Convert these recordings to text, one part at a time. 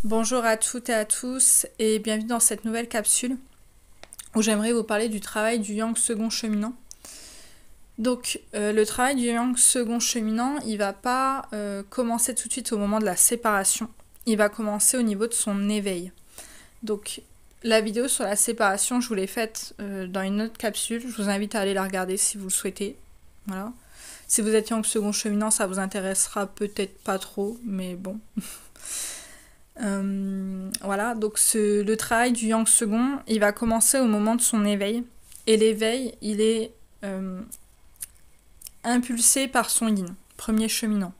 Bonjour à toutes et à tous et bienvenue dans cette nouvelle capsule où j'aimerais vous parler du travail du yang second cheminant. Donc le travail du yang second cheminant, il va pas commencer tout de suite au moment de la séparation, il va commencer au niveau de son éveil. Donc la vidéo sur la séparation, je vous l'ai faite dans une autre capsule, je vous invite à aller la regarder si vous le souhaitez. Voilà. Si vous êtes yang second cheminant, ça vous intéressera peut-être pas trop, mais bon. Voilà, donc le travail du yang second, il va commencer au moment de son éveil. Et l'éveil, il est impulsé par son yin, premier cheminant.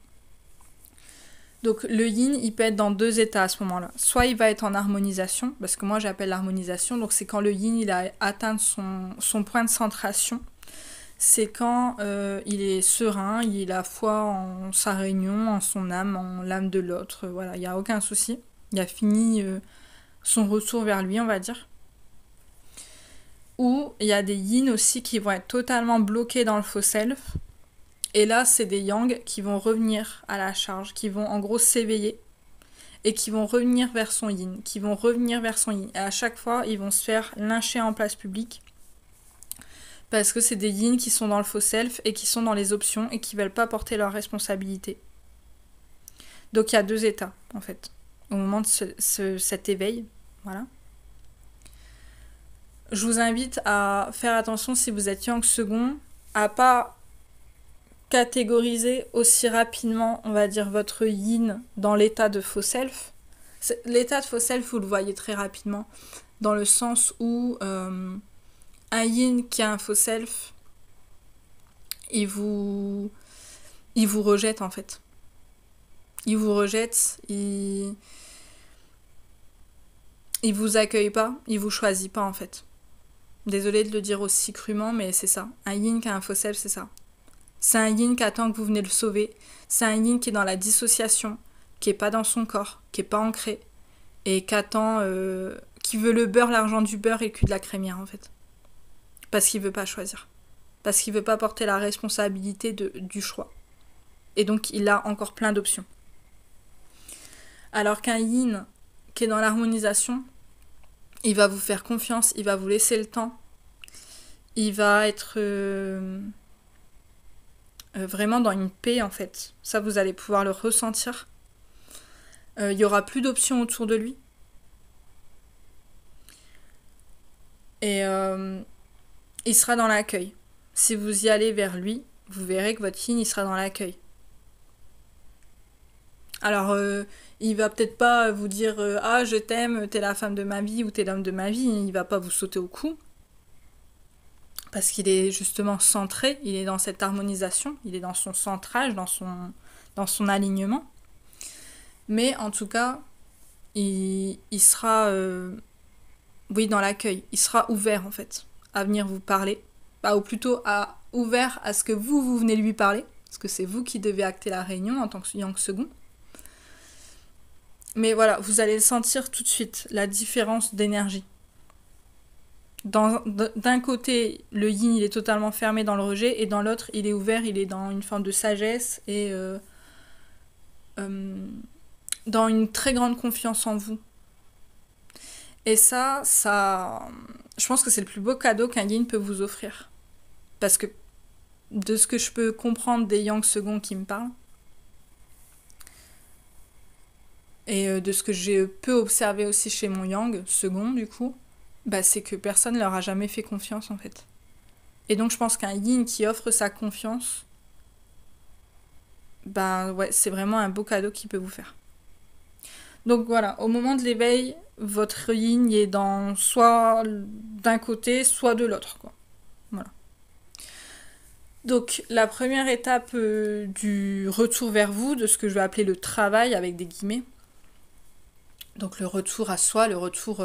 Donc le yin, il peut être dans deux états à ce moment-là. Soit il va être en harmonisation, parce que moi j'appelle l'harmonisation, donc c'est quand le yin il a atteint son point de centration. C'est quand il est serein, il a foi en sa réunion, en son âme, en l'âme de l'autre. Voilà, il n'y a aucun souci. Il a fini son retour vers lui, on va dire. Ou il y a des yin aussi qui vont être totalement bloqués dans le faux self. Et là, c'est des yang qui vont revenir à la charge, qui vont en gros s'éveiller et qui vont revenir vers son yin, qui vont revenir vers son yin. Et à chaque fois, ils vont se faire lyncher en place publique parce que c'est des yin qui sont dans le faux self et qui sont dans les options et qui veulent pas porter leurs responsabilités. Donc il y a deux états en fait au moment de cet éveil. Voilà. Je vous invite à faire attention si vous êtes yang second, à pas catégoriser aussi rapidement, on va dire, votre yin dans l'état de faux self. L'état de faux self, vous le voyez très rapidement, dans le sens où un yin qui a un faux self, il vous rejette en fait. Il vous rejette, il vous accueille pas, il vous choisit pas en fait. Désolée de le dire aussi crûment, mais c'est ça. Un yin qui a un faux self, c'est ça. C'est un yin qui attend que vous venez le sauver. C'est un yin qui est dans la dissociation, qui est pas dans son corps, qui est pas ancré, et qui attend, qui veut le beurre, l'argent du beurre et le cul de la crémière en fait. Parce qu'il veut pas choisir. Parce qu'il veut pas porter la responsabilité du choix. Et donc il a encore plein d'options. Alors qu'un yin qui est dans l'harmonisation, il va vous faire confiance, il va vous laisser le temps, il va être vraiment dans une paix en fait. Ça, vous allez pouvoir le ressentir. Il y aura plus d'options autour de lui. Et il sera dans l'accueil. Si vous y allez vers lui, vous verrez que votre yin, il sera dans l'accueil. Alors, il va peut-être pas vous dire ah, je t'aime, t'es la femme de ma vie ou t'es l'homme de ma vie. Il va pas vous sauter au cou. Parce qu'il est justement centré, il est dans cette harmonisation, il est dans son centrage, dans son alignement. Mais en tout cas, il sera oui, dans l'accueil. Il sera ouvert en fait à venir vous parler. Ou plutôt ouvert à ce que vous venez lui parler. Parce que c'est vous qui devez acter la réunion en tant que yang second. Mais voilà, vous allez sentir tout de suite la différence d'énergie. D'un côté, le yin il est totalement fermé dans le rejet, et dans l'autre, il est ouvert, il est dans une forme de sagesse et dans une très grande confiance en vous. Et ça, je pense que c'est le plus beau cadeau qu'un yin peut vous offrir. Parce que de ce que je peux comprendre des yang second qui me parlent, et de ce que je peux observer aussi chez mon yang second, du coup, c'est que personne ne leur a jamais fait confiance, en fait. Et donc, je pense qu'un yin qui offre sa confiance, ouais, c'est vraiment un beau cadeau qu'il peut vous faire. Donc voilà, au moment de l'éveil, votre yin est dans soit d'un côté, soit de l'autre, quoi. Voilà. Donc la première étape du retour vers vous, de ce que je vais appeler le travail avec des guillemets, donc le retour à soi, le retour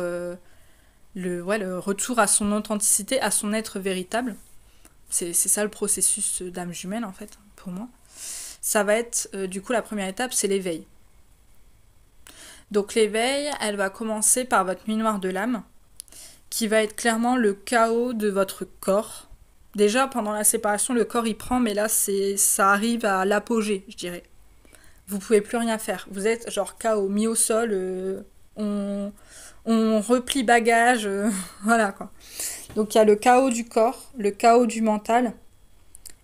à son authenticité, à son être véritable, c'est ça le processus d'âme jumelle en fait, pour moi. Ça va être, du coup la première étape, c'est l'éveil. Donc l'éveil, elle va commencer par votre nuit noire de l'âme, qui va être clairement le chaos de votre corps. Déjà, pendant la séparation, le corps il prend, mais là, ça arrive à l'apogée, je dirais. vous pouvez plus rien faire. Vous êtes genre KO, mis au sol, on, on replie bagage, voilà quoi. Donc il y a le chaos du corps, le chaos du mental,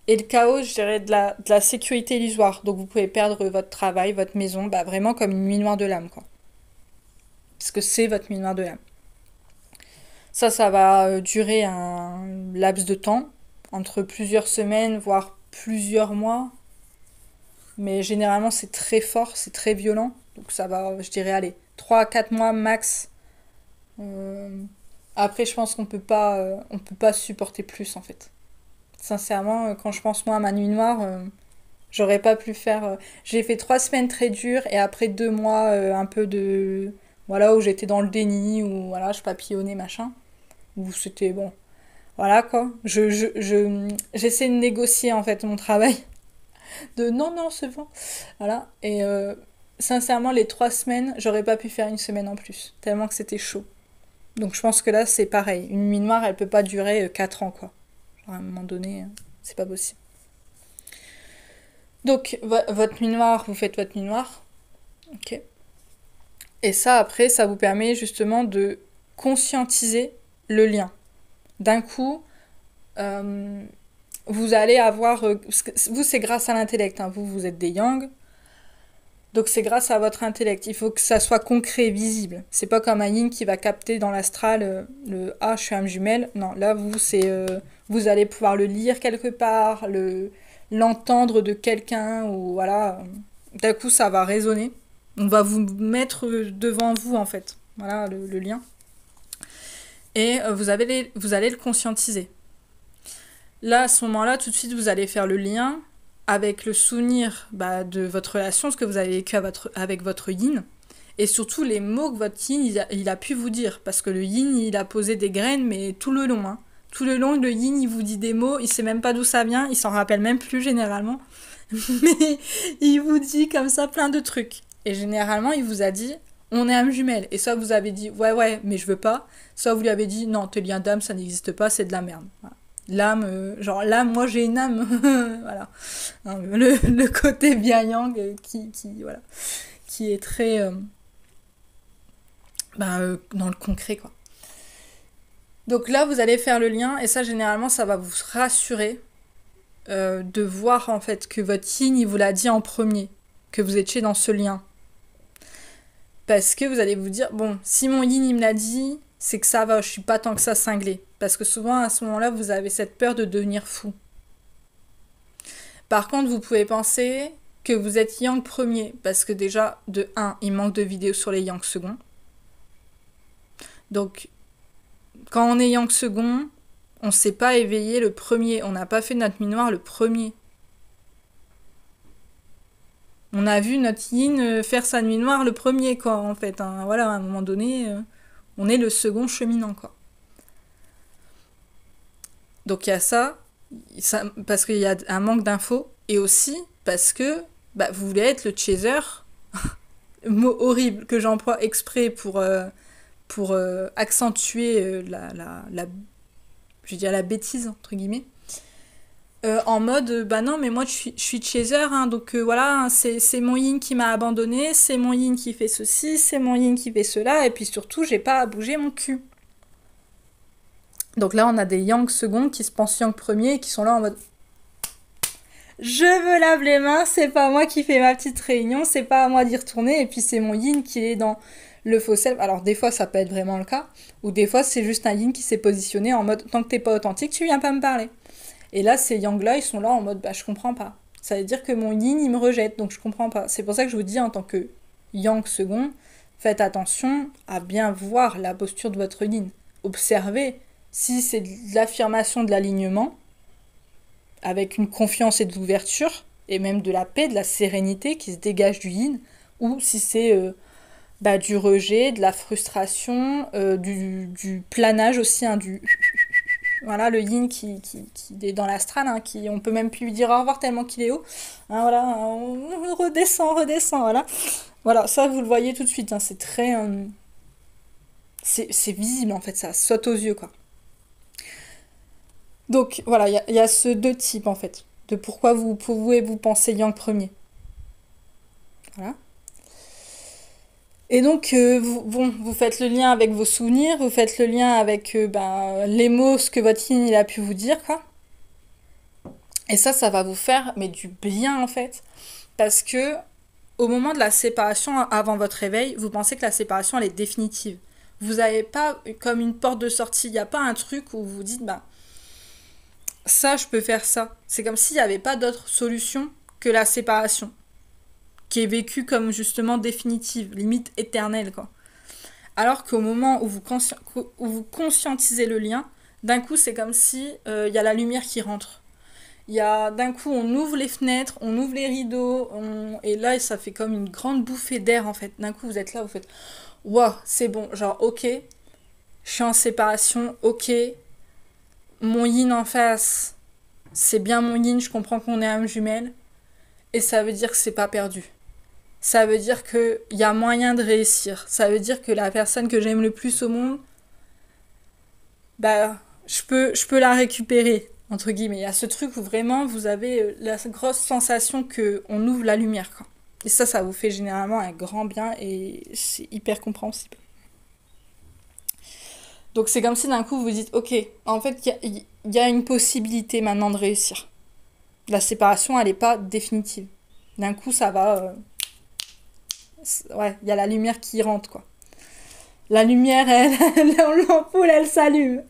et le chaos, je dirais, de la sécurité illusoire. Donc vous pouvez perdre votre travail, votre maison, bah vraiment comme une nuit noire de l'âme, quoi. Parce que c'est votre nuit noire de l'âme. Ça va durer un laps de temps, entre plusieurs semaines, voire plusieurs mois. Mais généralement, c'est très fort, c'est très violent. Donc ça va, je dirais, allez, 3 à 4 mois max. Euh, Après, je pense on peut pas supporter plus, en fait. Sincèrement, quand je pense moi à ma nuit noire, j'aurais pas pu faire. J'ai fait 3 semaines très dures et après 2 mois un peu de. Voilà, où j'étais dans le déni, où voilà, je papillonnais, machin. Où c'était bon. Voilà quoi. J'essaie de négocier en fait mon travail. De non, non, c'est bon. Voilà. Et sincèrement, les 3 semaines, j'aurais pas pu faire une semaine en plus. Tellement que c'était chaud. Donc je pense que là, c'est pareil. Une nuit noire, elle peut pas durer 4 ans quoi. Genre, à un moment donné, c'est pas possible. Donc, votre nuit noire, vous faites votre nuit noire. Ok. Et ça, après, ça vous permet justement de conscientiser le lien. D'un coup, euh, vous allez avoir. Vous, c'est grâce à l'intellect. Hein. Vous êtes des yang. Donc, c'est grâce à votre intellect. Il faut que ça soit concret, visible. C'est pas comme un yin qui va capter dans l'astral le ah, je suis âme jumelle. Non, là, vous allez pouvoir le lire quelque part, l'entendre de quelqu'un, ou voilà. D'un coup, ça va résonner. On va vous mettre devant vous, en fait. Voilà le lien. Et vous allez le conscientiser. Là, à ce moment-là, tout de suite, vous allez faire le lien avec le souvenir de votre relation, ce que vous avez vécu avec votre yin, et surtout les mots que votre yin il a pu vous dire, parce que le yin il a posé des graines, mais tout le long. Hein. Tout le long, le yin il vous dit des mots, il sait même pas d'où ça vient, il s'en rappelle même plus généralement, mais il vous dit comme ça plein de trucs. Et généralement, il vous a dit on est âme jumelle. Et soit vous avez dit ouais, mais je veux pas, soit vous lui avez dit non, tes liens d'âme ça n'existe pas, c'est de la merde. Voilà. L'âme, genre l'âme, moi j'ai une âme, voilà. Le côté bien yang voilà, qui est très dans le concret quoi. Donc là vous allez faire le lien et ça généralement ça va vous rassurer de voir en fait que votre yin il vous l'a dit en premier, que vous étiez dans ce lien. Parce que vous allez vous dire bon si mon yin il me l'a dit c'est que ça va, je suis pas tant que ça cinglé. Parce que souvent, à ce moment-là, vous avez cette peur de devenir fou. Par contre, vous pouvez penser que vous êtes yang premier. Parce que déjà, de 1, il manque de vidéos sur les yang second. Donc, quand on est yang second, on ne s'est pas éveillé le premier. On n'a pas fait notre nuit noire le premier. On a vu notre yin faire sa nuit noire le premier, quoi, en fait. Hein. Voilà, à un moment donné... on est le second cheminant, quoi. Donc il y a ça parce qu'il y a un manque d'infos, et aussi parce que vous voulez être le chaser, mot horrible que j'emploie exprès pour accentuer je vais dire la bêtise, entre guillemets. En mode, non, mais moi je suis chaser, hein, donc voilà, hein, c'est mon yin qui m'a abandonné, c'est mon yin qui fait ceci, c'est mon yin qui fait cela, et puis surtout, j'ai pas à bouger mon cul. Donc là, on a des yang seconds qui se pensent yang premier et qui sont là en mode je me lave les mains, c'est pas moi qui fais ma petite réunion, c'est pas à moi d'y retourner, et puis c'est mon yin qui est dans le faux self. Alors des fois, ça peut être vraiment le cas, ou des fois, c'est juste un yin qui s'est positionné en mode tant que t'es pas authentique, tu viens pas me parler. Et là, ces yang-là, ils sont là en mode je comprends pas. Ça veut dire que mon yin, il me rejette, donc je comprends pas. C'est pour ça que je vous dis, en tant que yang second, faites attention à bien voir la posture de votre yin. Observez si c'est de l'affirmation de l'alignement, avec une confiance et de l'ouverture, et même de la paix, de la sérénité qui se dégage du yin, ou si c'est du rejet, de la frustration, du planage aussi, hein, du... Voilà, le yin qui est dans l'astral, hein, on peut même plus lui dire au revoir tellement qu'il est haut. Hein, voilà, on redescend, voilà. Voilà, ça vous le voyez tout de suite, hein, c'est très... c'est visible en fait, ça saute aux yeux, quoi. Donc voilà, il y a ce deux types en fait, de pourquoi vous pouvez vous penser yang premier. Voilà. Et donc, vous faites le lien avec vos souvenirs, vous faites le lien avec les mots, ce que votre yin il a pu vous dire, quoi. Et ça va vous faire mais du bien en fait. Parce que au moment de la séparation, avant votre réveil, vous pensez que la séparation elle est définitive. Vous n'avez pas comme une porte de sortie, il n'y a pas un truc où vous vous dites, ça je peux faire ça. C'est comme s'il n'y avait pas d'autre solution que la séparation, qui est vécue comme justement définitive, limite éternelle, quoi. Alors qu'au moment où vous conscientisez le lien, d'un coup c'est comme si y a la lumière qui rentre. Il y a d'un coup on ouvre les fenêtres, on ouvre les rideaux, et là ça fait comme une grande bouffée d'air en fait. D'un coup vous êtes là, vous faites waouh, c'est bon, genre ok, je suis en séparation, ok, mon yin en face, c'est bien mon yin, je comprends qu'on est âme jumelle, et ça veut dire que c'est pas perdu. Ça veut dire qu'il y a moyen de réussir. Ça veut dire que la personne que j'aime le plus au monde, je peux la récupérer, entre guillemets. Il y a ce truc où vraiment vous avez la grosse sensation qu'on ouvre la lumière, quoi. Et ça vous fait généralement un grand bien et c'est hyper compréhensible. Donc c'est comme si d'un coup vous dites, ok, en fait il y a une possibilité maintenant de réussir. La séparation elle n'est pas définitive. D'un coup ça va... ouais, il y a la lumière qui rentre, quoi. La lumière, l'ampoule, elle s'allume.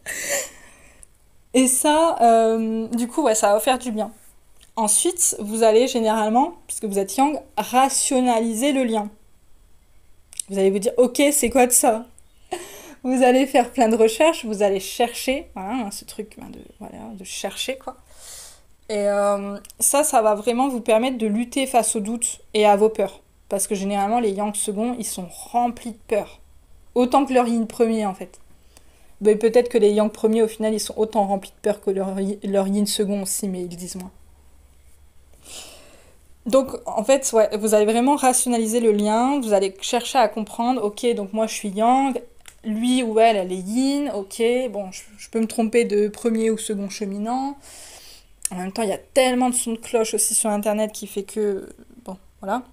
Et ça, du coup, ouais, ça va faire du bien. Ensuite, vous allez généralement, puisque vous êtes yang, rationaliser le lien. Vous allez vous dire, ok, c'est quoi de ça? Vous allez faire plein de recherches, vous allez chercher, voilà, ce truc de chercher, quoi. Et ça va vraiment vous permettre de lutter face aux doutes et à vos peurs. Parce que généralement, les yang seconds, ils sont remplis de peur. Autant que leur yin premier, en fait. Mais peut-être que les yang premiers, au final, ils sont autant remplis de peur que leur yin second aussi, mais ils disent moins. Donc, en fait, ouais, vous allez vraiment rationaliser le lien, vous allez chercher à comprendre, ok, donc moi je suis yang, lui ou elle est yin, ok, bon, je peux me tromper de premier ou second cheminant. En même temps, il y a tellement de sons de cloche aussi sur Internet qui fait que... Bon, voilà.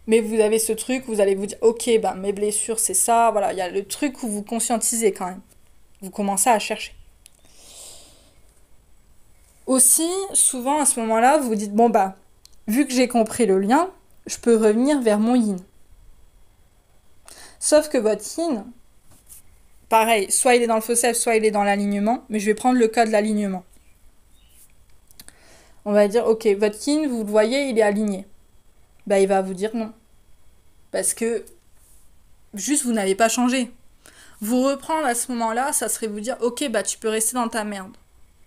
Mais vous avez ce truc, vous allez vous dire, ok, mes blessures, c'est ça. Voilà, il y a le truc où vous conscientisez quand même. Vous commencez à chercher. Aussi, souvent à ce moment-là, vous vous dites, vu que j'ai compris le lien, je peux revenir vers mon yin. Sauf que votre yin, pareil, soit il est dans le faux self, soit il est dans l'alignement, mais je vais prendre le cas de l'alignement. On va dire, ok, votre yin, vous le voyez, il est aligné. Il va vous dire non. Parce que juste vous n'avez pas changé. Vous reprendre à ce moment-là, ça serait vous dire, ok, tu peux rester dans ta merde.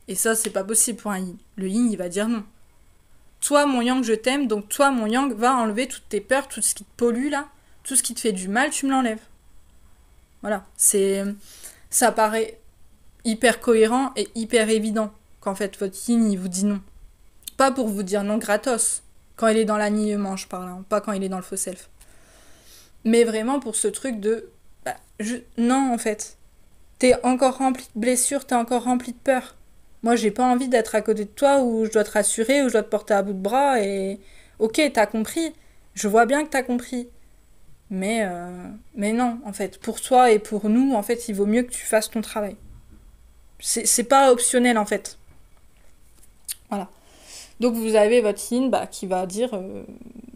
Et ça, c'est pas possible pour un yin. Le yin, il va dire non. Toi, mon yang, je t'aime, donc toi, mon yang, va enlever toutes tes peurs, tout ce qui te pollue là, tout ce qui te fait du mal, tu me l'enlèves. Voilà, ça paraît hyper cohérent et hyper évident qu'en fait, votre yin, il vous dit non. Pas pour vous dire non gratos, quand il est dans l'alignement, je parle, hein, pas quand il est dans le faux self. Mais vraiment pour ce truc de... non, en fait. T'es encore rempli de blessures, t'es encore rempli de peur. Moi, j'ai pas envie d'être à côté de toi où je dois te rassurer, où je dois te porter à bout de bras et... Ok, t'as compris. Je vois bien que t'as compris. Mais non, en fait. Pour toi et pour nous, en fait, il vaut mieux que tu fasses ton travail. C'est pas optionnel, en fait. Voilà. Donc, vous avez votre yin qui va dire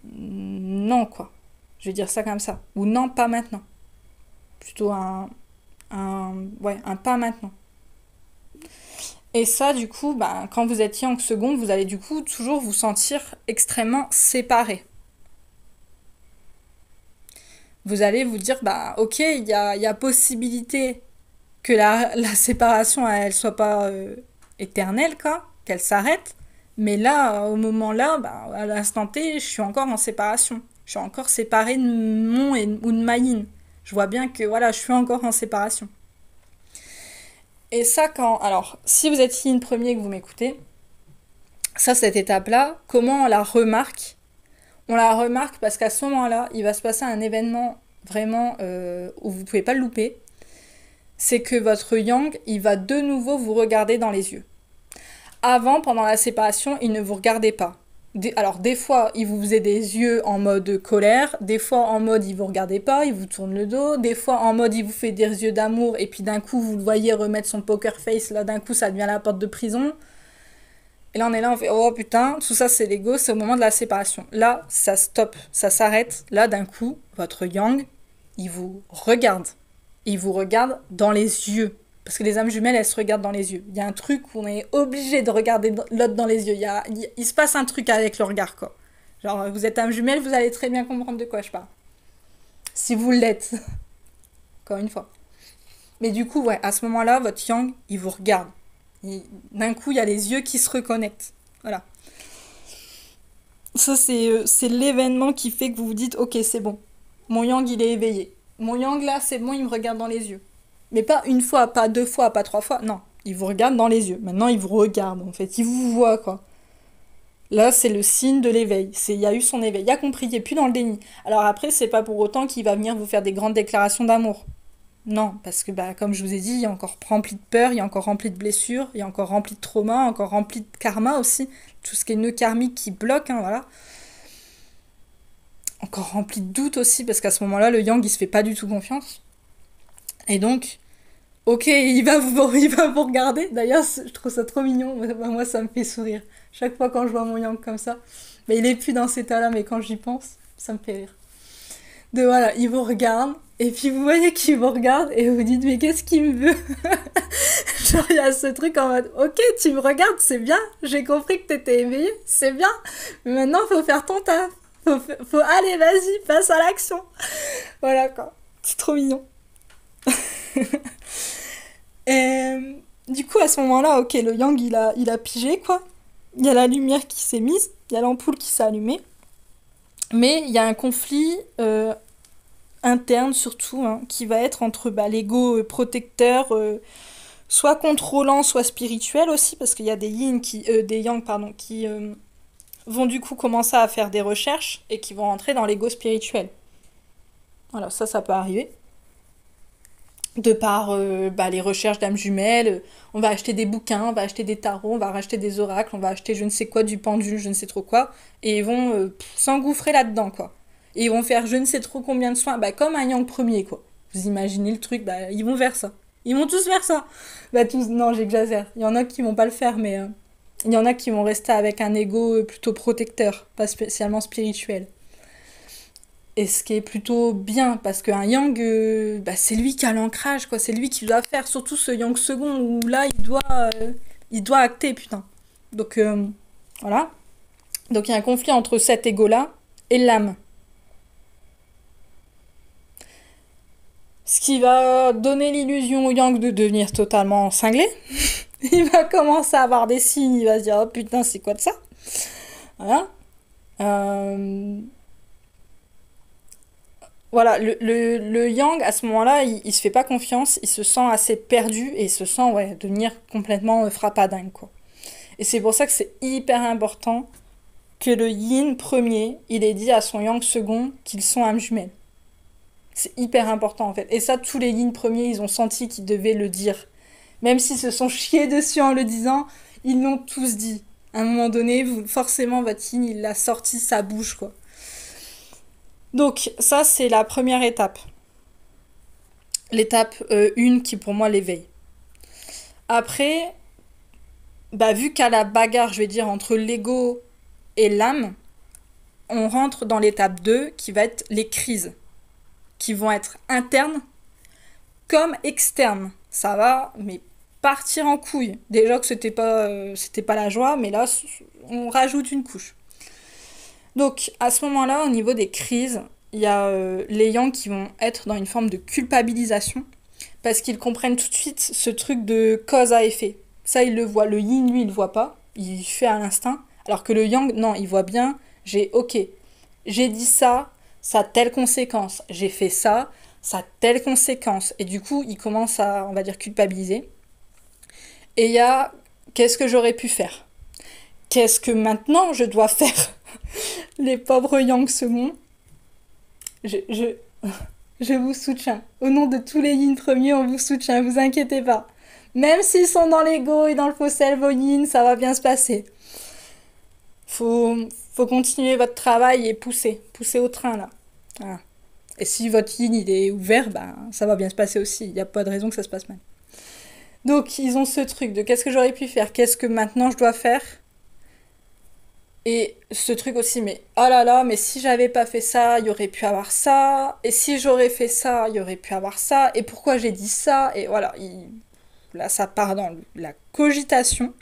non, quoi. Je vais dire ça comme ça. Ou non, pas maintenant. Plutôt un pas maintenant. Et ça, du coup, quand vous êtes yang second, vous allez du coup toujours vous sentir extrêmement séparé. Vous allez vous dire, ok, il y a possibilité que la séparation, elle soit pas éternelle, quoi, qu'elle s'arrête. Mais là, au moment là, à l'instant T, je suis encore en séparation. Je suis encore séparée de mon ou de ma yin. Je vois bien que, voilà, je suis encore en séparation. Et ça, alors, si vous êtes yin premier que vous m'écoutez, cette étape-là, comment on la remarque? On la remarque parce qu'à ce moment-là, il va se passer un événement vraiment où vous ne pouvez pas le louper. C'est que votre yang, il va de nouveau vous regarder dans les yeux. Avant, pendant la séparation, il ne vous regardait pas. Alors, des fois, il vous faisait des yeux en mode colère, des fois en mode il vous regardait pas, il vous tourne le dos, des fois en mode il vous fait des yeux d'amour, et puis d'un coup, vous le voyez remettre son poker face, là, d'un coup, ça devient la porte de prison. Et là, on est là, on fait, oh putain, tout ça, c'est l'ego, c'est au moment de la séparation. Là, ça stop, ça s'arrête. Là, d'un coup, votre yang, il vous regarde. Il vous regarde dans les yeux. Parce que les âmes jumelles, elles se regardent dans les yeux. Il y a un truc où on est obligé de regarder l'autre dans les yeux. Il se passe un truc avec le regard, quoi. Genre, vous êtes âme jumelle, vous allez très bien comprendre de quoi je parle. Si vous l'êtes. Encore une fois. Mais du coup, ouais, à ce moment-là, votre yang, il vous regarde. D'un coup, il y a les yeux qui se reconnectent. Voilà. Ça, c'est l'événement qui fait que vous vous dites, ok, c'est bon. Mon yang, il est éveillé. Mon yang, là, c'est bon, il me regarde dans les yeux. Mais pas une fois, pas deux fois, pas trois fois. Non, il vous regarde dans les yeux. Maintenant, il vous regarde, en fait. Il vous voit, quoi. Là, c'est le signe de l'éveil. Il y a eu son éveil. Il a compris, il n'est plus dans le déni. Alors après, c'est pas pour autant qu'il va venir vous faire des grandes déclarations d'amour. Non, parce que bah, comme je vous ai dit, il y a encore rempli de peur, il y a encore rempli de blessures, il y a encore rempli de trauma, encore rempli de karma aussi. Tout ce qui est nœud karmique qui bloque, hein, voilà. Encore rempli de doutes aussi, parce qu'à ce moment-là, le yang, il se fait pas du tout confiance. Et donc, ok, il va vous regarder. D'ailleurs, je trouve ça trop mignon. Moi, ça me fait sourire. Chaque fois quand je vois mon yang comme ça. Mais il est plus dans cet état-là, mais quand j'y pense, ça me fait rire. De voilà, il vous regarde. Et puis vous voyez qu'il vous regarde et vous dites, mais qu'est-ce qu'il me veut? Genre, il y a ce truc en mode, ok, tu me regardes, c'est bien. J'ai compris que t'étais éveillé, c'est bien. Mais maintenant, faut faire ton taf. Faut aller, vas-y, passe à l'action. Voilà, quoi. C'est trop mignon. Et du coup, à ce moment-là, ok, le yang, il a pigé, quoi. Il y a la lumière qui s'est mise, il y a l'ampoule qui s'est allumée. Mais il y a un conflit interne, surtout, hein, qui va être entre l'ego protecteur, soit contrôlant, soit spirituel aussi, parce qu'il y a des yin des yang, pardon, qui vont du coup commencer à faire des recherches et qui vont rentrer dans l'ego spirituel. Voilà, ça peut arriver. De par les recherches d'âmes jumelles, on va acheter des bouquins, on va acheter des tarots, on va racheter des oracles, on va acheter je ne sais quoi, du pendule, je ne sais trop quoi, et ils vont s'engouffrer là-dedans, quoi. Et ils vont faire je ne sais trop combien de soins, comme un yang premier, quoi. Vous imaginez le truc, ils vont faire ça. Ils vont tous faire ça. Tous, non, j'exagère. Il y en a qui vont pas le faire, mais il y en a qui vont rester avec un ego plutôt protecteur, pas spécialement spirituel. Et ce qui est plutôt bien, parce qu'un yang, c'est lui qui a l'ancrage, quoi. C'est lui qui doit faire, surtout ce yang second, où là, il doit acter, putain. Donc, voilà. Donc, il y a un conflit entre cet ego-là et l'âme. Ce qui va donner l'illusion au yang de devenir totalement cinglé. Il va commencer à avoir des signes, il va se dire, oh putain, c'est quoi de ça? Voilà. Voilà, le yang, à ce moment-là, il se fait pas confiance, il se sent assez perdu et il se sent, ouais, devenir complètement frappadingue, quoi. Et c'est pour ça que c'est hyper important que le yin premier, il ait dit à son yang second qu'ils sont âmes jumelles. C'est hyper important, en fait. Et ça, tous les yin premiers, ils ont senti qu'ils devaient le dire. Même s'ils se sont chiés dessus en le disant, ils l'ont tous dit. À un moment donné, forcément, votre yin, il l'a sorti sa bouche, quoi. Donc ça, c'est la première étape. L'étape 1 qui pour moi l'éveille. Après, vu qu'à la bagarre, je vais dire, entre l'ego et l'âme, on rentre dans l'étape 2 qui va être les crises, qui vont être internes comme externes. Ça va, mais partir en couille. Déjà que c'était pas la joie, mais là, on rajoute une couche. Donc, à ce moment-là, au niveau des crises, il y a les yang qui vont être dans une forme de culpabilisation parce qu'ils comprennent tout de suite ce truc de cause à effet. Ça, il le voit. Le yin, lui, il le voit pas. Il fait à l'instinct. Alors que le yang, non, il voit bien. J'ai dit ça, ça a telle conséquence. J'ai fait ça, ça a telle conséquence. Et du coup, il commence à, on va dire, culpabiliser. Et il y a, qu'est-ce que j'aurais pu faire? Qu'est-ce que maintenant je dois faire? Les pauvres yang second. Je vous soutiens. Au nom de tous les yin premiers, on vous soutient, vous inquiétez pas. Même s'ils sont dans l'ego et dans le faux self, vos yin, ça va bien se passer. Faut Faut continuer votre travail et pousser au train là. Voilà. Et si votre yin il est ouvert, ben ça va bien se passer aussi. Il n'y a pas de raison que ça se passe mal. Donc ils ont ce truc de qu'est-ce que j'aurais pu faire, qu'est-ce que maintenant je dois faire. Et ce truc aussi, mais oh là là, mais si j'avais pas fait ça, il y aurait pu avoir ça. Et si j'aurais fait ça, il y aurait pu avoir ça. Et pourquoi j'ai dit ça? Et voilà, là ça part dans la cogitation.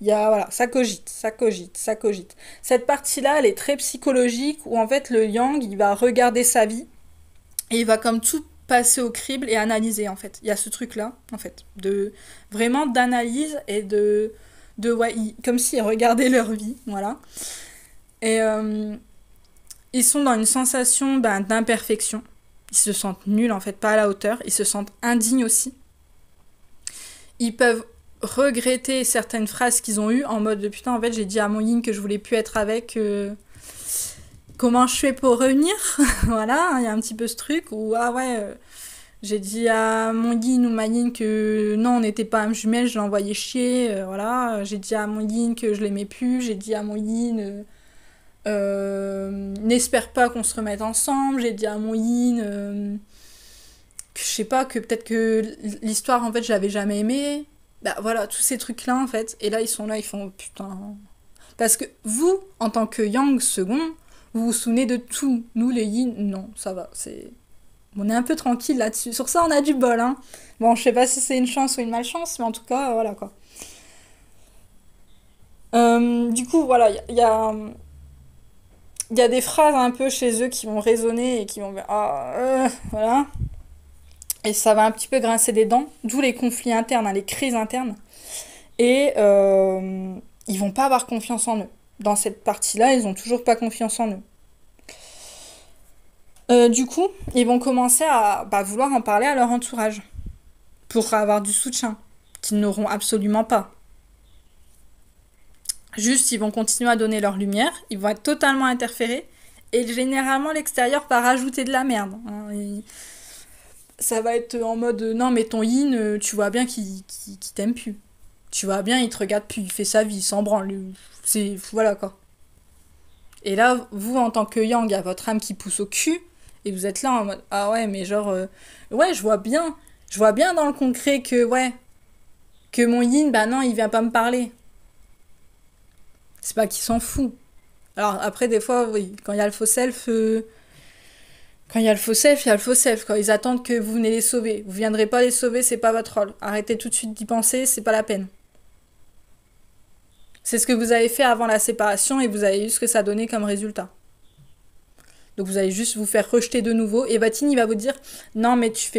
Il y a, voilà, ça cogite, ça cogite, ça cogite. Cette partie-là, elle est très psychologique, où en fait le yang, il va regarder sa vie, et il va comme tout passer au crible et analyser, en fait. Il y a ce truc-là, en fait, de vraiment d'analyse et ouais, comme s'ils regardaient leur vie, voilà. Et ils sont dans une sensation d'imperfection. Ils se sentent nuls, en fait, pas à la hauteur. Ils se sentent indignes aussi. Ils peuvent regretter certaines phrases qu'ils ont eues en mode de putain, en fait, j'ai dit à mon yin que je voulais plus être avec. Comment je fais pour revenir? Voilà, il y a un petit peu ce truc où, ah ouais, j'ai dit à mon yin ou ma yin que non, on n'était pas âme jumelle, je l'ai envoyé chier, voilà. J'ai dit à mon yin que je l'aimais plus, j'ai dit à mon yin, n'espère pas qu'on se remette ensemble, j'ai dit à mon yin, que je sais pas, que peut-être que l'histoire, en fait, je l'avais jamais aimée. Bah voilà, tous ces trucs-là, en fait. Et là, ils sont là, ils font putain. Parce que vous, en tant que yang second, vous vous souvenez de tout. Nous, les yin, non, ça va, c'est. On est un peu tranquille là-dessus. Sur ça, on a du bol, hein. Bon, je sais pas si c'est une chance ou une malchance, mais en tout cas, voilà quoi. Du coup, voilà, il y a des phrases un peu chez eux qui vont résonner et qui vont faire ah, voilà. Et ça va un petit peu grincer des dents, d'où les conflits internes, hein, les crises internes. Et ils vont pas avoir confiance en eux. Dans cette partie-là, ils ont toujours pas confiance en eux. Du coup, ils vont commencer à vouloir en parler à leur entourage pour avoir du soutien, qu'ils n'auront absolument pas. Juste, ils vont continuer à donner leur lumière, ils vont être totalement interférés, et généralement, l'extérieur va rajouter de la merde. Hein. Ça va être en mode non, mais ton yin, tu vois bien qu'il t'aime plus. Tu vois bien, il te regarde plus, il fait sa vie, il s'en branle. C'est. Voilà quoi. Et là, vous, en tant que yang, il y a votre âme qui pousse au cul, et vous êtes là en mode ah ouais, mais genre. Ouais, je vois bien. Je vois bien dans le concret que, ouais. Que mon yin, bah non, il vient pas me parler. C'est pas qu'il s'en fout. Alors après, des fois, oui, quand il y a le faux self. Quand il y a le faux self, il y a le faux self. Quand ils attendent que vous venez les sauver. Vous viendrez pas les sauver, c'est pas votre rôle. Arrêtez tout de suite d'y penser, c'est pas la peine. C'est ce que vous avez fait avant la séparation et vous avez eu ce que ça donnait comme résultat. Donc vous allez juste vous faire rejeter de nouveau et votre il va vous dire non mais tu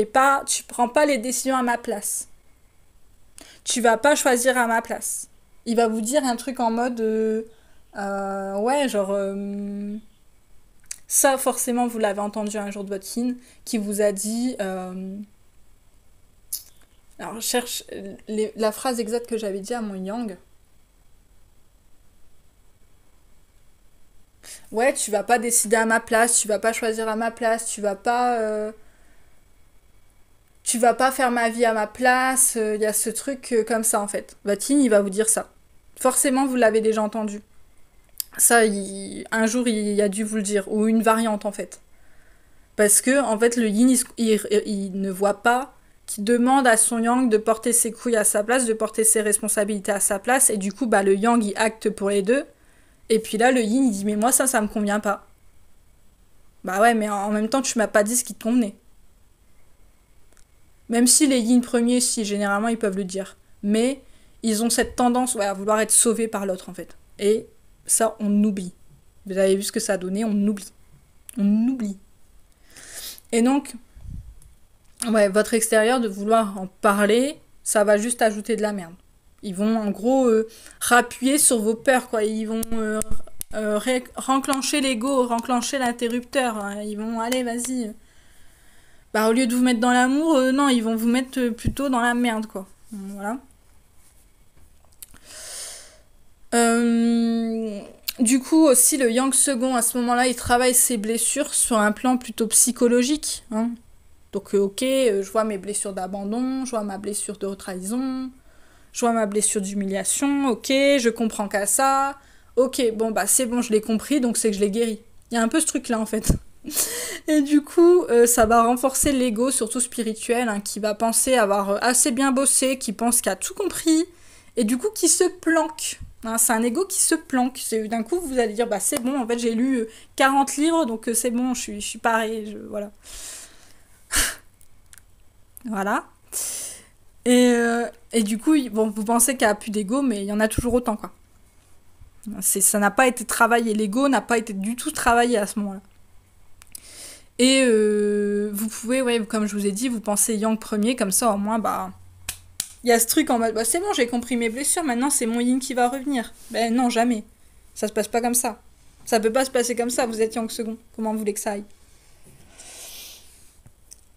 prends pas les décisions à ma place. Tu vas pas choisir à ma place. Il va vous dire un truc en mode ouais genre ça forcément vous l'avez entendu un jour de votre yin qui vous a dit alors je cherche la phrase exacte que j'avais dit à mon yang. Ouais, tu vas pas décider à ma place, tu vas pas choisir à ma place, tu vas pas faire ma vie à ma place. Il y a ce truc comme ça en fait. Votre yin, il va vous dire ça. Forcément, vous l'avez déjà entendu. Ça, un jour, il a dû vous le dire, ou une variante en fait. Parce que en fait, le yin, il ne voit pas, qu'il demande à son yang de porter ses couilles à sa place, de porter ses responsabilités à sa place, et du coup, bah, le yang, il acte pour les deux. Et puis là, le yin, il dit, mais moi, ça me convient pas. Bah ouais, mais en même temps, tu m'as pas dit ce qui te convenait. Même si les yin premiers, si, généralement, ils peuvent le dire. Mais ils ont cette tendance ouais, à vouloir être sauvés par l'autre, en fait. Et ça, on oublie. Vous avez vu ce que ça a donné, on oublie. On oublie. Et donc, ouais, votre extérieur, de vouloir en parler, ça va juste ajouter de la merde. Ils vont, en gros, rappuyer sur vos peurs, quoi. Ils vont renclencher l'ego, renclencher l'interrupteur. Hein. Ils vont, allez, vas-y. Bah, au lieu de vous mettre dans l'amour, non, ils vont vous mettre plutôt dans la merde, quoi. Voilà. Du coup, aussi, le yang second, à ce moment-là, il travaille ses blessures sur un plan plutôt psychologique. Hein. Donc, ok, je vois mes blessures d'abandon, je vois ma blessure de trahison, je vois ma blessure d'humiliation, ok, je comprends qu'à ça. Ok, bon bah c'est bon, je l'ai compris, donc c'est que je l'ai guéri. Il y a un peu ce truc là en fait. Et du coup, ça va renforcer l'ego, surtout spirituel, hein, qui va penser avoir assez bien bossé, qui pense qu'il a tout compris, et du coup qui se planque. Hein, c'est un ego qui se planque. D'un coup, vous allez dire, bah c'est bon, en fait j'ai lu 40 livres, donc c'est bon, je suis pareil, voilà. Voilà. Et du coup, bon, vous pensez qu'il n'y a plus d'ego, mais il y en a toujours autant, quoi. Ça n'a pas été travaillé, l'ego n'a pas été du tout travaillé à ce moment-là. Et vous pouvez, ouais, comme je vous ai dit, vous pensez yang premier, comme ça au moins, bah, il y a ce truc en mode, bah, c'est bon, j'ai compris mes blessures, maintenant c'est mon yin qui va revenir. Ben non, jamais. Ça se passe pas comme ça. Ça peut pas se passer comme ça, vous êtes yang second. Comment vous voulez que ça aille?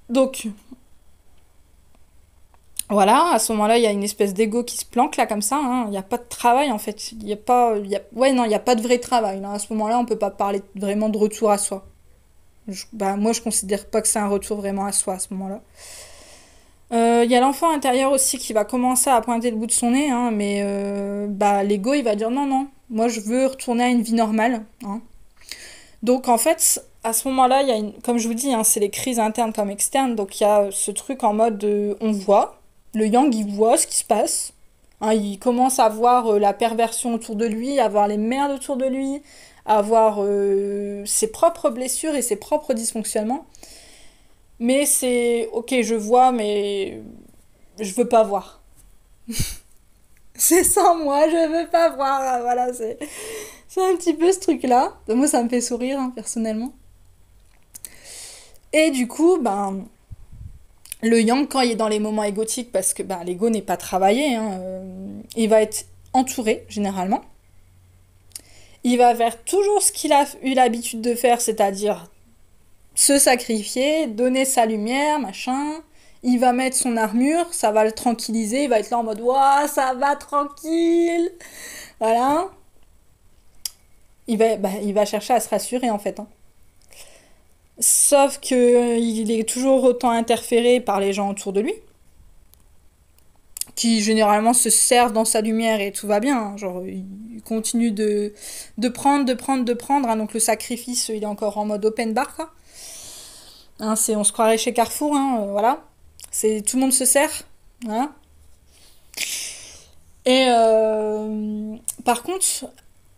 Donc, voilà, à ce moment-là, il y a une espèce d'ego qui se planque là comme ça. Hein. Il n'y a pas de travail en fait. Il y a pas, ouais, non, il n'y a pas de vrai travail. Là. À ce moment-là, on peut pas parler vraiment de retour à soi. Bah, moi, je considère pas que c'est un retour vraiment à soi à ce moment-là. Il y a l'enfant intérieur aussi qui va commencer à pointer le bout de son nez, hein, mais bah, l'ego il va dire non, non, moi je veux retourner à une vie normale. Hein. Donc en fait, à ce moment-là, il y a comme je vous dis, hein, c'est les crises internes comme externes, donc il y a ce truc en mode on voit, le yang il voit ce qui se passe, hein, il commence à voir la perversion autour de lui, à voir les merdes autour de lui, à voir ses propres blessures et ses propres dysfonctionnements. Mais c'est ok, je vois, mais je veux pas voir. C'est sans moi, je veux pas voir. Voilà, c'est un petit peu ce truc-là. Moi, ça me fait sourire, hein, personnellement. Et du coup, ben, le yang, quand il est dans les moments égotiques, parce que ben, l'ego n'est pas travaillé, hein, il va être entouré, généralement. Il va faire toujours ce qu'il a eu l'habitude de faire, c'est-à-dire se sacrifier, donner sa lumière, machin. Il va mettre son armure, ça va le tranquilliser, il va être là en mode ouah, ça va tranquille. Voilà. Il va chercher à se rassurer en fait. Hein. Sauf que il est toujours autant interféré par les gens autour de lui, qui généralement se servent dans sa lumière et tout va bien. Hein. Genre, il continue de prendre, de prendre, de prendre. Hein. Donc le sacrifice, il est encore en mode open bar, quoi. Hein, on se croirait chez Carrefour, hein, voilà. Tout le monde se sert. Voilà. Et par contre,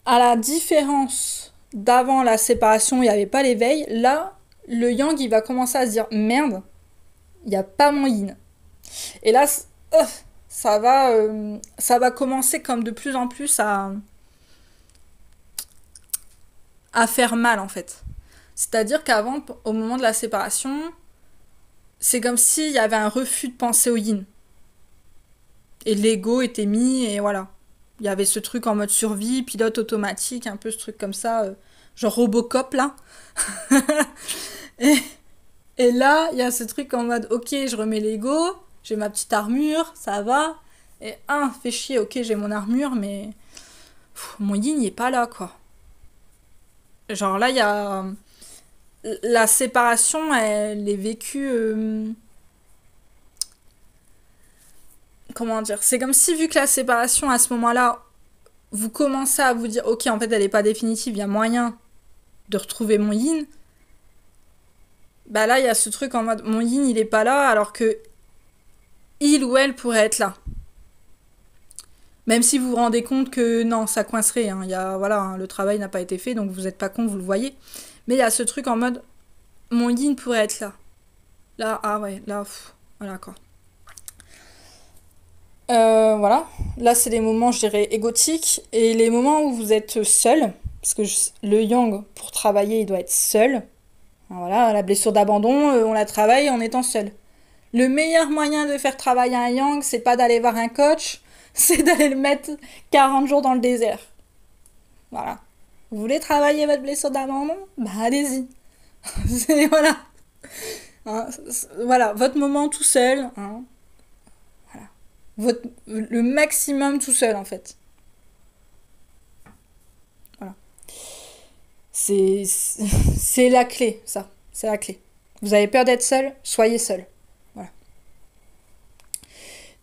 à la différence d'avant la séparation, il n'y avait pas l'éveil, là, le yang, il va commencer à se dire merde, il n'y a pas mon yin. Et là, ça va commencer comme de plus en plus à faire mal en fait. C'est-à-dire qu'avant, au moment de la séparation, c'est comme s'il y avait un refus de penser au yin. Et l'ego était mis, et voilà. Il y avait ce truc en mode survie, pilote automatique, un peu ce truc comme ça, genre Robocop là. et, et là, il y a ce truc en mode ok, je remets l'ego, j'ai ma petite armure, ça va. Et fait chier, ok, j'ai mon armure, mais mon yin il est pas là quoi. Genre là, il y a. La séparation, elle est vécue. Comment dire? C'est comme si, vu que la séparation, à ce moment-là, vous commencez à vous dire, ok, en fait, elle n'est pas définitive, il y a moyen de retrouver mon yin. Bah là, il y a ce truc en mode, mon yin, il est pas là, alors que il ou elle pourrait être là. Même si vous vous rendez compte que non, ça coincerait. Hein. Voilà, hein, le travail n'a pas été fait, donc vous n'êtes pas con, vous le voyez. Mais il y a ce truc en mode, mon yin pourrait être là. Là, ah ouais, là, voilà quoi. Voilà, là c'est les moments, je dirais, égotiques, et les moments où vous êtes seul, parce que le yang, pour travailler, il doit être seul. Voilà, la blessure d'abandon, on la travaille en étant seul. Le meilleur moyen de faire travailler un yang, c'est pas d'aller voir un coach, c'est d'aller le mettre 40 jours dans le désert. Voilà. Vous voulez travailler votre blessure d'abandon? Bah allez-y. Voilà. Hein, voilà, votre moment tout seul. Hein. Le maximum tout seul en fait. Voilà. C'est la clé, ça. C'est la clé. Vous avez peur d'être seul? Soyez seul. Voilà.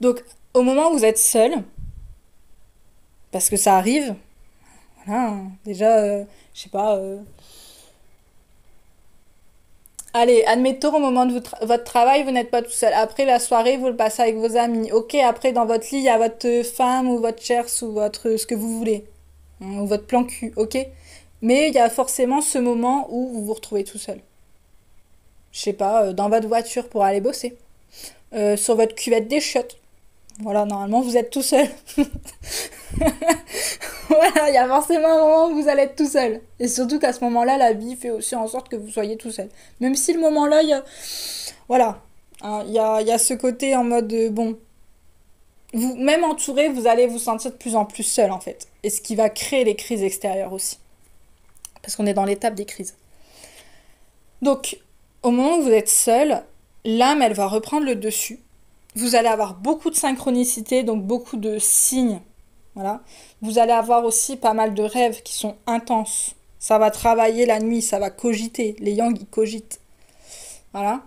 Donc, au moment où vous êtes seul, parce que ça arrive, Voilà, hein. Déjà, je sais pas. Allez, admettons au moment de votre travail, vous n'êtes pas tout seul. Après la soirée, vous le passez avec vos amis. Ok, après dans votre lit, il y a votre femme ou votre cherche ou votre ce que vous voulez. Hein, ou votre plan cul, ok. Mais il y a forcément ce moment où vous vous retrouvez tout seul. Je sais pas, dans votre voiture pour aller bosser. Sur votre cuvette des chiottes. Voilà, normalement vous êtes tout seul. Voilà, il y a forcément un moment où vous allez être tout seul. Et surtout qu'à ce moment-là, la vie fait aussi en sorte que vous soyez tout seul. Même si le moment-là, il y a... Voilà. Hein, il y a ce côté en mode, bon, vous, même entouré, vous allez vous sentir de plus en plus seul, en fait. Et ce qui va créer les crises extérieures aussi. Parce qu'on est dans l'étape des crises. Donc, au moment où vous êtes seul, l'âme, elle va reprendre le dessus. Vous allez avoir beaucoup de synchronicité, donc beaucoup de signes. Voilà. Vous allez avoir aussi pas mal de rêves qui sont intenses. Ça va travailler la nuit, ça va cogiter. Les yang, ils cogitent. Voilà.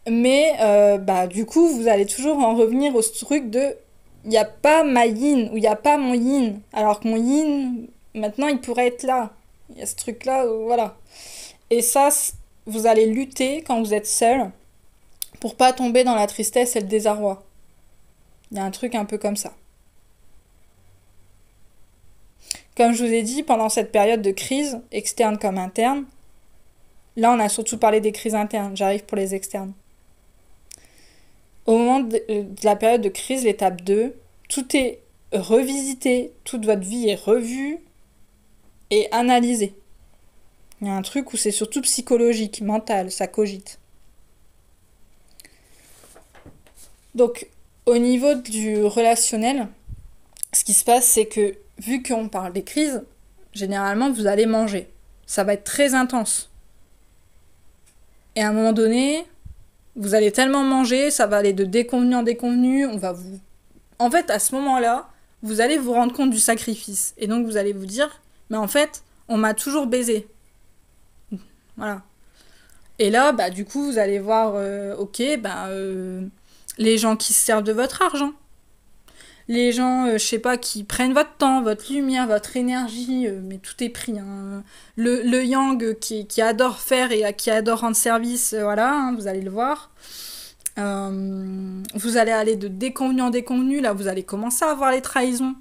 Mais bah, du coup, vous allez toujours en revenir au truc de il n'y a pas ma yin ou il n'y a pas mon yin. Alors que mon yin, maintenant, il pourrait être là. Il y a ce truc-là, voilà. Et ça, vous allez lutter quand vous êtes seul pour pas tomber dans la tristesse et le désarroi. Il y a un truc un peu comme ça. Comme je vous ai dit, pendant cette période de crise, externe comme interne, là on a surtout parlé des crises internes, j'arrive pour les externes. Au moment de la période de crise, l'étape 2, tout est revisité, toute votre vie est revue et analysée. Il y a un truc où c'est surtout psychologique, mental, ça cogite. Donc, au niveau du relationnel, ce qui se passe, c'est que, vu qu'on parle des crises, généralement, vous allez manger. Ça va être très intense. Et à un moment donné, vous allez tellement manger, ça va aller de déconvenu en déconvenu, on va vous... En fait, à ce moment-là, vous allez vous rendre compte du sacrifice. Et donc, vous allez vous dire, mais en fait, on m'a toujours baisé. Voilà. Et là, bah, du coup, vous allez voir, ok, bah, les gens qui se servent de votre argent. Les gens, je sais pas, qui prennent votre temps, votre lumière, votre énergie, mais tout est pris. Hein. Le yang qui adore faire et qui adore rendre service, voilà, hein, vous allez le voir. Vous allez aller de déconvenu en déconvenu, là, vous allez commencer à avoir les trahisons.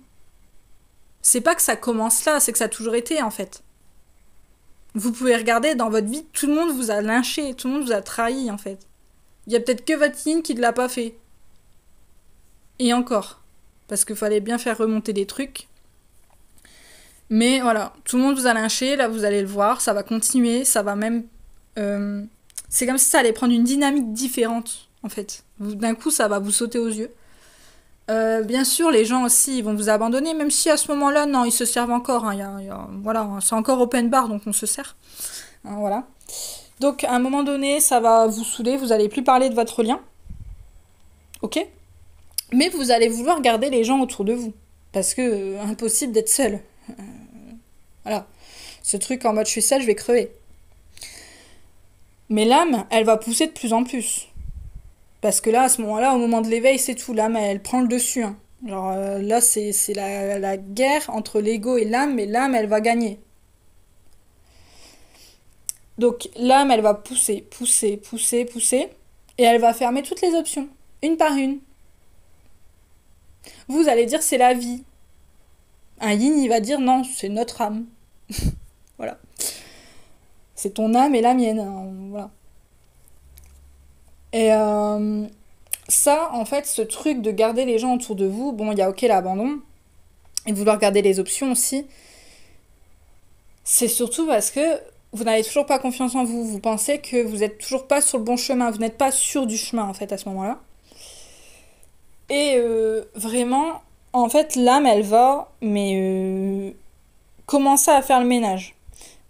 C'est pas que ça commence là, c'est que ça a toujours été, en fait. Vous pouvez regarder dans votre vie, tout le monde vous a lynché, tout le monde vous a trahi, en fait. Il y a peut-être que votre yin qui ne l'a pas fait. Et encore. Parce qu'il fallait bien faire remonter des trucs. Mais voilà, tout le monde vous a lynché, là vous allez le voir, ça va continuer, ça va même... c'est comme si ça allait prendre une dynamique différente, en fait. D'un coup, ça va vous sauter aux yeux. Bien sûr, les gens aussi, ils vont vous abandonner, même si à ce moment-là, non, ils se servent encore. Hein, voilà, c'est encore open bar, donc on se sert. Hein, voilà. Donc, à un moment donné, ça va vous saouler, vous n'allez plus parler de votre lien. Ok ? Mais vous allez vouloir garder les gens autour de vous. Parce que, impossible d'être seul. Voilà. Ce truc en mode je suis seul, je vais crever. Mais l'âme, elle va pousser de plus en plus. Parce que là, à ce moment-là, au moment de l'éveil, c'est tout. L'âme, elle prend le dessus. Hein. Genre là, c'est la guerre entre l'ego et l'âme, mais l'âme, elle va gagner. Donc l'âme, elle va pousser, pousser, pousser, pousser. Et elle va fermer toutes les options. Une par une. Vous allez dire c'est la vie. Un yin, il va dire non, c'est notre âme. Voilà. C'est ton âme et la mienne. Hein, voilà. Et ça, en fait, ce truc de garder les gens autour de vous, bon, il y a ok l'abandon, et de vouloir garder les options aussi, c'est surtout parce que vous n'avez toujours pas confiance en vous. Vous pensez que vous n'êtes toujours pas sur le bon chemin. Vous n'êtes pas sûr du chemin, en fait, à ce moment-là. Et vraiment, en fait, l'âme, elle va, mais commencer à faire le ménage.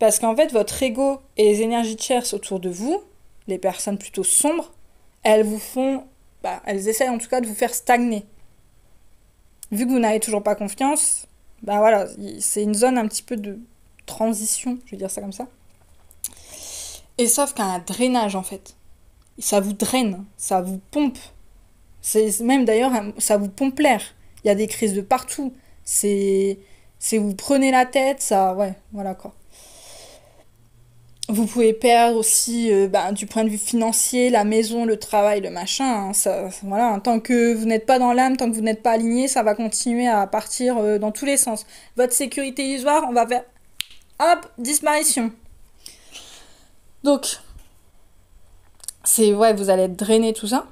Parce qu'en fait, votre ego et les énergies tierces autour de vous, les personnes plutôt sombres, elles vous font... Bah, elles essayent en tout cas de vous faire stagner. Vu que vous n'avez toujours pas confiance, bah voilà, c'est une zone un petit peu de transition, je vais dire ça comme ça. Et sauf qu'il y a un drainage en fait. Ça vous draine, ça vous pompe. C'est même d'ailleurs, ça vous pompe l'air. Il y a des crises de partout. C'est Si vous prenez la tête, ça, ouais, voilà quoi. Vous pouvez perdre aussi, du point de vue financier, la maison, le travail, le machin. Hein, ça, voilà, hein, tant que vous n'êtes pas dans l'âme, tant que vous n'êtes pas aligné, ça va continuer à partir dans tous les sens. Votre sécurité illusoire, on va faire, hop, disparition. Donc, c'est, ouais, vous allez être drainé, tout ça.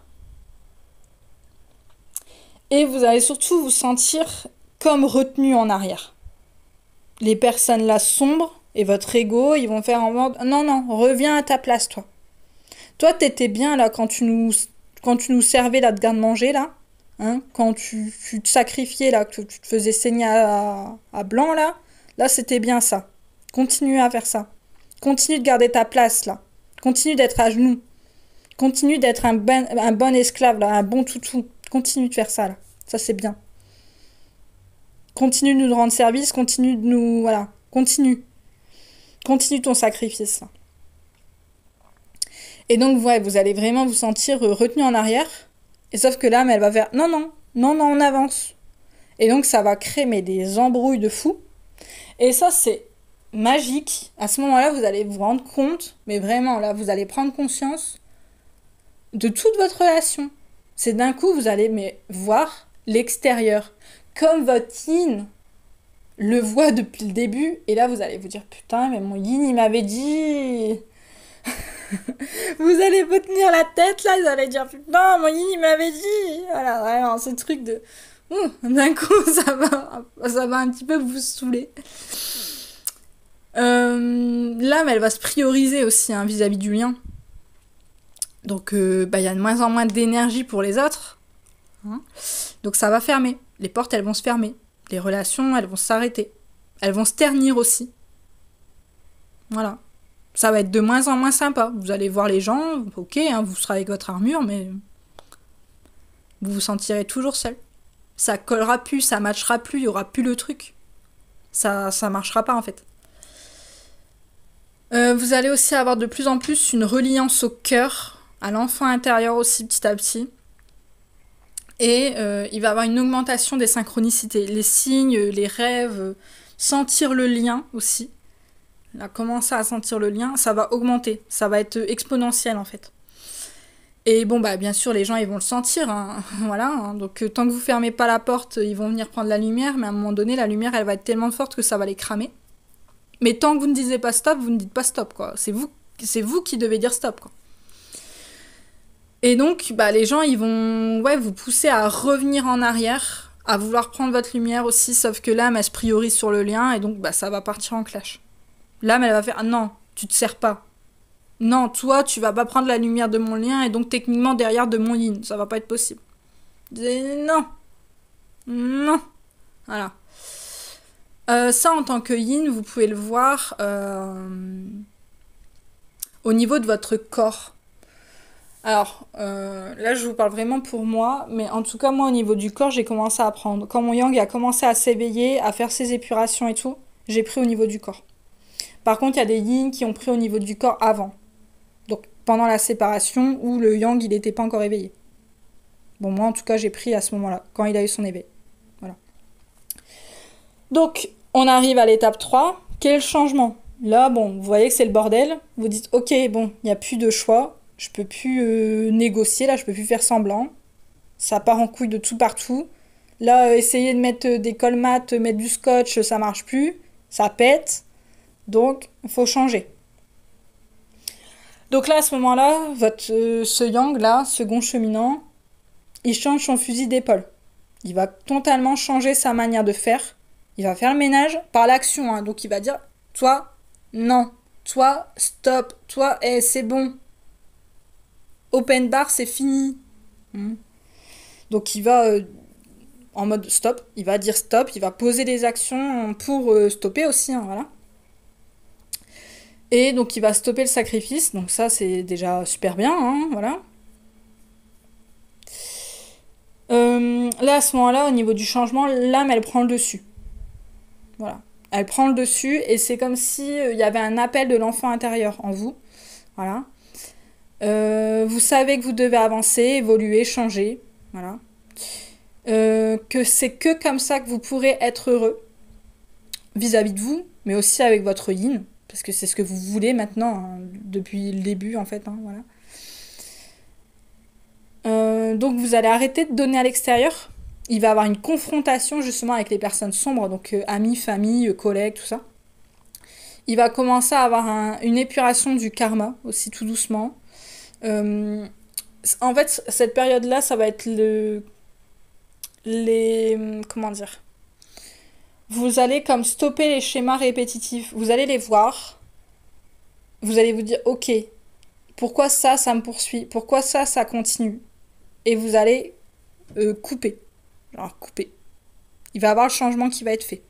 Et vous allez surtout vous sentir comme retenu en arrière. Les personnes là sombres et votre ego, ils vont faire en mode non, non, reviens à ta place, toi. Toi, t'étais bien là quand tu nous servais là de garde-manger là. Hein, quand tu te sacrifiais là, que tu te faisais saigner à blanc là. Là, c'était bien ça. Continue à faire ça. Continue de garder ta place là. Continue d'être à genoux. Continue d'être un bon esclave là, un bon toutou. Continue de faire ça là. Ça, c'est bien. Continue de nous rendre service, continue de nous... Voilà, continue. Continue ton sacrifice. Là. Et donc, ouais, vous allez vraiment vous sentir retenu en arrière. Et sauf que l'âme, elle va faire non, non, non, non, on avance. Et donc, ça va créer mais, des embrouilles de fou. Et ça, c'est magique. À ce moment-là, vous allez vous rendre compte, mais vraiment, là, vous allez prendre conscience de toute votre relation. C'est d'un coup, vous allez mais, voir l'extérieur. Comme votre yin le voit depuis le début. Et là, vous allez vous dire, putain, mais mon yin, il m'avait dit... Vous allez vous tenir la tête, là, vous allez dire, putain, mon yin, il m'avait dit... Voilà, vraiment, ce truc de... d'un coup, ça va un petit peu vous saouler. L'âme, elle va se prioriser aussi hein, vis-à-vis du lien. Donc, y a de moins en moins d'énergie pour les autres. Hein. Donc, ça va fermer. Les portes, elles vont se fermer. Les relations, elles vont s'arrêter. Elles vont se ternir aussi. Voilà. Ça va être de moins en moins sympa. Vous allez voir les gens, ok, hein, vous serez avec votre armure, mais vous vous sentirez toujours seul. Ça collera plus, ça matchera plus, il y aura plus le truc. Ça marchera pas en fait. Vous allez aussi avoir de plus en plus une reliance au cœur, à l'enfant intérieur aussi petit à petit. Et il va y avoir une augmentation des synchronicités, les signes, les rêves, sentir le lien aussi. Là, commencer à sentir le lien, ça va augmenter, ça va être exponentiel en fait. Et bon, bien sûr, les gens, ils vont le sentir, hein. Voilà. Hein. Donc, tant que vous fermez pas la porte, ils vont venir prendre la lumière, mais à un moment donné, la lumière, elle va être tellement forte que ça va les cramer. Mais tant que vous ne disiez pas stop, vous ne dites pas stop, quoi. C'est vous qui devez dire stop, quoi. Et donc, les gens, ils vont vous pousser à revenir en arrière, à vouloir prendre votre lumière aussi, sauf que l'âme, elle se priorise sur le lien, et donc, ça va partir en clash. L'âme, elle va faire « Ah non, tu te sers pas. Non, toi, tu vas pas prendre la lumière de mon lien, et donc, techniquement, derrière de mon yin. Ça va pas être possible. » Non. Non. Voilà. Ça, en tant que yin, vous pouvez le voir au niveau de votre corps. Alors, là, je vous parle vraiment pour moi, mais en tout cas, moi, au niveau du corps, j'ai commencé à apprendre. Quand mon yang a commencé à s'éveiller, à faire ses épurations et tout, j'ai pris au niveau du corps. Par contre, il y a des yin qui ont pris au niveau du corps avant. Donc, pendant la séparation, où le yang, il n'était pas encore éveillé. Bon, moi, en tout cas, j'ai pris à ce moment-là, quand il a eu son éveil. Voilà. Donc, on arrive à l'étape 3. Quel est le changement ? Là, bon, vous voyez que c'est le bordel. Vous dites, ok, bon, il n'y a plus de choix. Je peux plus négocier, là, je peux plus faire semblant. Ça part en couille de tout partout. Là, essayer de mettre des colmates, mettre du scotch, ça marche plus. Ça pète. Donc, il faut changer. Donc là, à ce moment-là, ce yang, là, second cheminant, il change son fusil d'épaule. Il va totalement changer sa manière de faire. Il va faire le ménage par l'action. Hein. Donc, il va dire, toi, non. Toi, stop. Toi, c'est bon. Open bar, c'est fini. Donc, il va en mode stop. Il va dire stop. Il va poser des actions pour stopper aussi. Hein, voilà. Et donc, il va stopper le sacrifice. Donc, ça, c'est déjà super bien. Hein, voilà. Là, à ce moment-là, au niveau du changement, l'âme, elle prend le dessus. Voilà. Elle prend le dessus et c'est comme si y avait un appel de l'enfant intérieur en vous. Voilà. Vous savez que vous devez avancer, évoluer, changer. Voilà. Que c'est que comme ça que vous pourrez être heureux. vis-à-vis de vous, mais aussi avec votre yin, parce que c'est ce que vous voulez maintenant, hein, depuis le début en fait, hein, voilà. Donc vous allez arrêter de donner à l'extérieur. Il va y avoir une confrontation justement avec les personnes sombres, donc amis, famille, collègues, tout ça. Il va commencer à avoir une épuration du karma aussi tout doucement. Euh, En fait, cette période-là, ça va être les, comment dire, vous allez comme stopper les schémas répétitifs. Vous allez les voir. Vous allez vous dire, ok, pourquoi ça me poursuit? Pourquoi ça continue? Et vous allez couper. Genre couper. Il va y avoir le changement qui va être fait.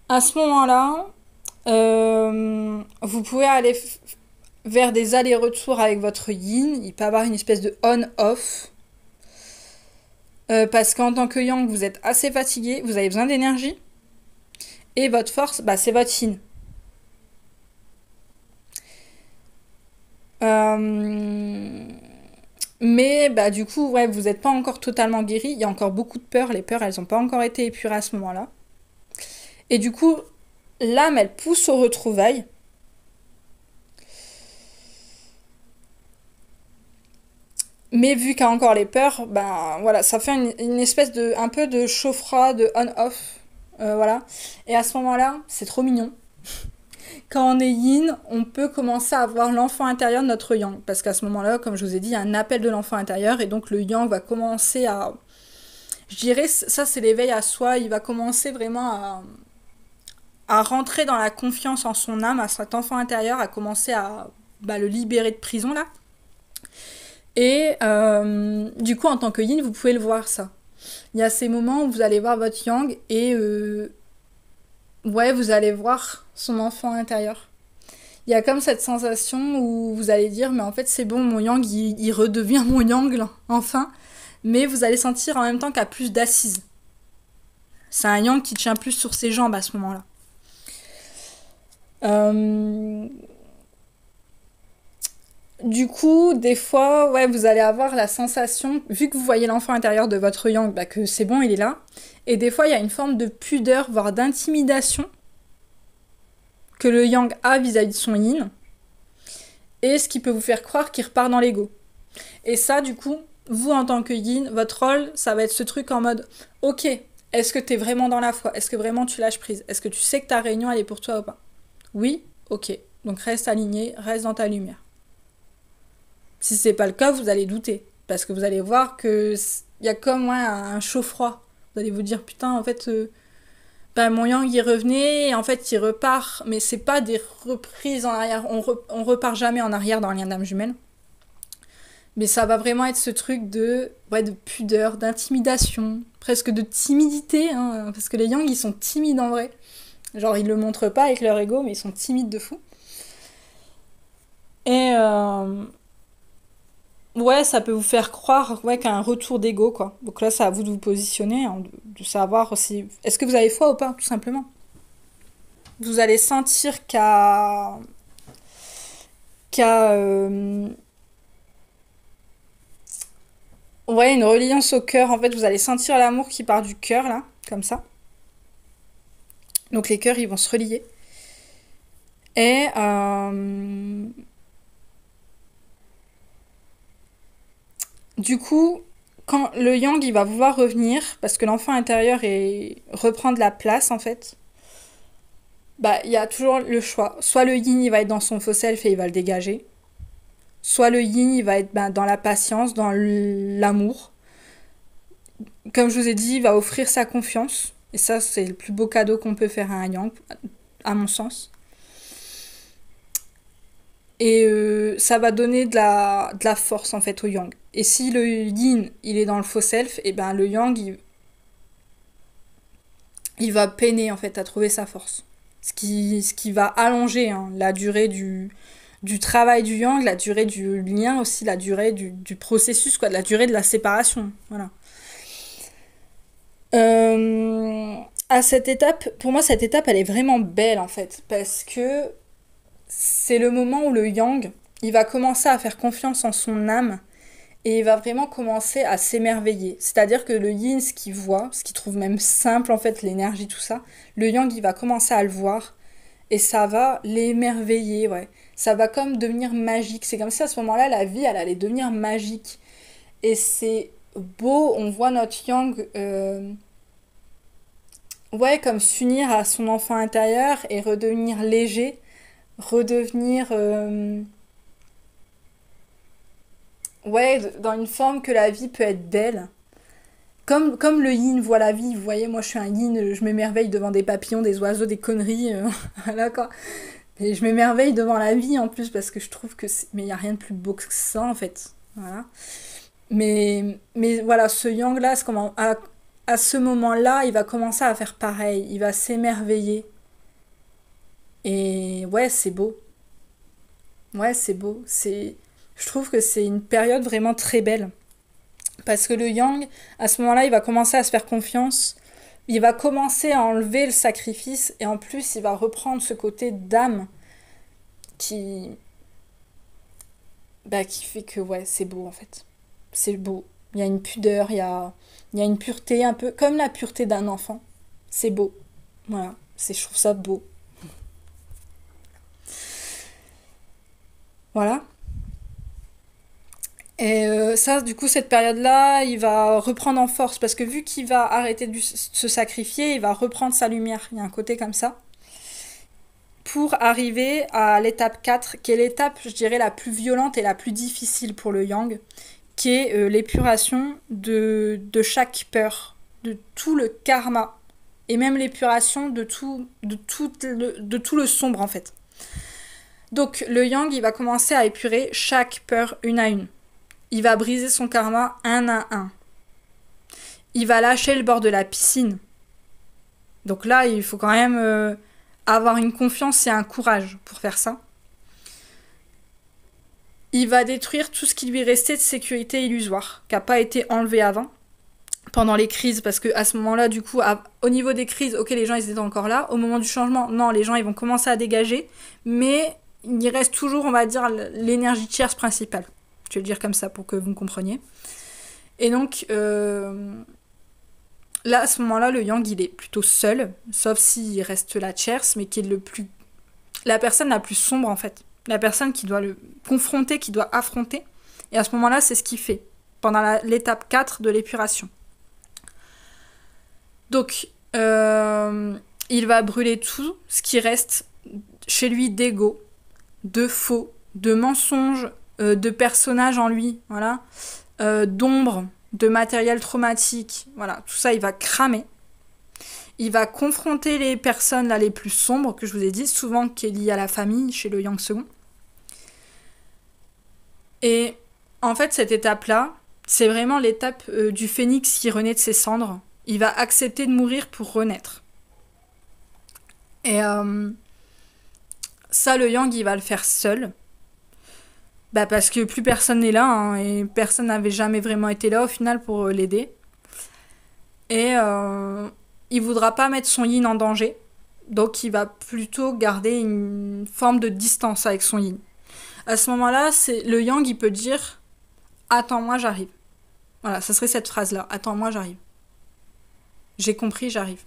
À ce moment-là, vous pouvez aller vers des allers-retours avec votre yin. Il peut y avoir une espèce de on-off. Parce qu'en tant que yang, vous êtes assez fatigué, vous avez besoin d'énergie. Et votre force, bah, c'est votre yin. Mais bah, du coup, ouais, vous n'êtes pas encore totalement guéri. Il y a encore beaucoup de peurs. Les peurs, elles n'ont pas encore été épurées à ce moment-là. Et du coup, l'âme, elle pousse aux retrouvailles. Mais vu qu'il y a encore les peurs, ben voilà, ça fait une espèce de un peu de chaud-froid, de on-off, voilà. Et à ce moment-là, c'est trop mignon. Quand on est yin, on peut commencer à voir l'enfant intérieur de notre yang, parce qu'à ce moment-là, comme je vous ai dit, il y a un appel de l'enfant intérieur, et donc le yang va commencer à, je dirais, ça c'est l'éveil à soi. Il va commencer vraiment à rentrer dans la confiance en son âme, à cet enfant intérieur, à commencer à bah, le libérer de prison là. Et du coup, en tant que yin, vous pouvez le voir ça. Il y a ces moments où vous allez voir votre yang et ouais, vous allez voir son enfant intérieur. Il y a comme cette sensation où vous allez dire, mais en fait, c'est bon, mon yang, il redevient mon yang, là, enfin. Mais vous allez sentir en même temps qu'il y a plus d'assises. C'est un yang qui tient plus sur ses jambes à ce moment-là. Du coup, des fois, ouais, vous allez avoir la sensation, vu que vous voyez l'enfant intérieur de votre yang, bah, que c'est bon, il est là. Et des fois, il y a une forme de pudeur, voire d'intimidation que le yang a vis-à-vis de son yin. Et ce qui peut vous faire croire qu'il repart dans l'ego. Et ça, du coup, vous, en tant que yin, votre rôle, ça va être ce truc en mode, ok, est-ce que t'es vraiment dans la foi? Est-ce que vraiment tu lâches prise? Est-ce que tu sais que ta réunion, elle est pour toi ou pas? Oui? Ok. Donc reste aligné, reste dans ta lumière. Si c'est pas le cas, vous allez douter. Parce que vous allez voir que il y a comme ouais, un chaud-froid. Vous allez vous dire, putain, en fait, bah, mon yang, il revenait, et en fait, il repart. Mais c'est pas des reprises en arrière. On repart jamais en arrière dans un lien d'âme jumelle. Mais ça va vraiment être ce truc ouais, de pudeur, d'intimidation, presque de timidité. Hein, parce que les yang, ils sont timides en vrai. Genre, ils le montrent pas avec leur ego, mais ils sont timides de fou. Et ouais, ça peut vous faire croire ouais, qu'il y a un retour d'ego, quoi. Donc là, c'est à vous de vous positionner, hein, de savoir si... Est-ce que vous avez foi ou pas, tout simplement. Vous allez sentir qu'il y a ouais, une reliance au cœur. En fait, vous allez sentir l'amour qui part du cœur, là, comme ça. Donc les cœurs, ils vont se relier. Et... du coup, quand le yang il va vouloir revenir, parce que l'enfant intérieur reprend de la place en fait, bah il y a toujours le choix. Soit le yin il va être dans son faux self et il va le dégager, soit le yin il va être dans la patience, dans l'amour. Comme je vous ai dit, il va offrir sa confiance. Et ça, c'est le plus beau cadeau qu'on peut faire à un yang, à mon sens. Et ça va donner de la force en fait au yang. Et si le yin il est dans le faux self, et ben le yang il va peiner en fait à trouver sa force. Ce qui va allonger hein, la durée du travail du yang, la durée du lien aussi, la durée du processus, quoi, la durée de la séparation. Voilà. À cette étape, pour moi cette étape elle est vraiment belle en fait, parce que c'est le moment où le yang il va commencer à faire confiance en son âme et il va vraiment commencer à s'émerveiller. C'est-à-dire que le yin, ce qu'il voit, ce qu'il trouve même simple en fait, l'énergie, tout ça, le yang, il va commencer à le voir et ça va l'émerveiller, ouais. Ça va comme devenir magique. C'est comme si à ce moment-là, la vie, elle allait devenir magique. Et c'est beau, on voit notre yang, ouais, comme s'unir à son enfant intérieur et redevenir léger, redevenir, ouais, dans une forme que la vie peut être belle. Comme le yin voit la vie, vous voyez, moi je suis un yin, je m'émerveille devant des papillons, des oiseaux, des conneries, voilà quoi. Et je m'émerveille devant la vie en plus parce que je trouve que c'est... Mais il n'y a rien de plus beau que ça en fait. Voilà. Mais voilà, ce yang-là, à ce moment-là, il va commencer à faire pareil. Il va s'émerveiller. Et ouais, c'est beau. Ouais, c'est beau. Je trouve que c'est une période vraiment très belle. Parce que le yang, à ce moment-là, il va commencer à se faire confiance. Il va commencer à enlever le sacrifice. Et en plus, il va reprendre ce côté d'âme qui, bah, qui fait que ouais, c'est beau en fait. C'est beau. Il y a une pudeur, il y a une pureté un peu comme la pureté d'un enfant. C'est beau. Voilà, je trouve ça beau. Voilà. Et ça, du coup, cette période-là, il va reprendre en force parce que vu qu'il va arrêter de se sacrifier, il va reprendre sa lumière. Il y a un côté comme ça. Pour arriver à l'étape 4, qui est l'étape, je dirais, la plus violente et la plus difficile pour le yang, qui est l'épuration de chaque peur, de tout le karma, et même l'épuration de tout le sombre en fait. Donc le yang, il va commencer à épurer chaque peur une à une. Il va briser son karma un à un. Il va lâcher le bord de la piscine. Donc là, il faut quand même avoir une confiance et un courage pour faire ça. Il va détruire tout ce qui lui restait de sécurité illusoire, qui n'a pas été enlevé avant, pendant les crises, parce qu'à ce moment-là, du coup, au niveau des crises, ok, les gens, ils étaient encore là. Au moment du changement, non, les gens, ils vont commencer à dégager, mais il reste toujours, on va dire, l'énergie tierce principale. Je vais le dire comme ça pour que vous me compreniez. Et donc, là, à ce moment-là, le yang, il est plutôt seul, sauf s'il reste la tierce, mais qui est la personne la plus sombre, en fait. La personne qui doit le confronter, qui doit affronter. Et à ce moment-là, c'est ce qu'il fait, pendant l'étape 4 de l'épuration. Donc, il va brûler tout ce qui reste chez lui d'ego, de faux, de mensonges, de personnages en lui, voilà, d'ombre, de matériel traumatique, voilà, tout ça, il va cramer. Il va confronter les personnes là, les plus sombres, que je vous ai dit, souvent qui est lié à la famille, chez le yang second. Et en fait, cette étape-là, c'est vraiment l'étape du phénix qui renaît de ses cendres. Il va accepter de mourir pour renaître. Et ça, le yang, il va le faire seul. Bah parce que plus personne n'est là, hein, et personne n'avait jamais vraiment été là au final pour l'aider. Et il voudra pas mettre son yin en danger, donc il va plutôt garder une forme de distance avec son yin. À ce moment-là, le yang, il peut dire « Attends-moi, j'arrive ». Voilà, ça serait cette phrase-là, « Attends-moi, j'arrive ». J'ai compris, j'arrive.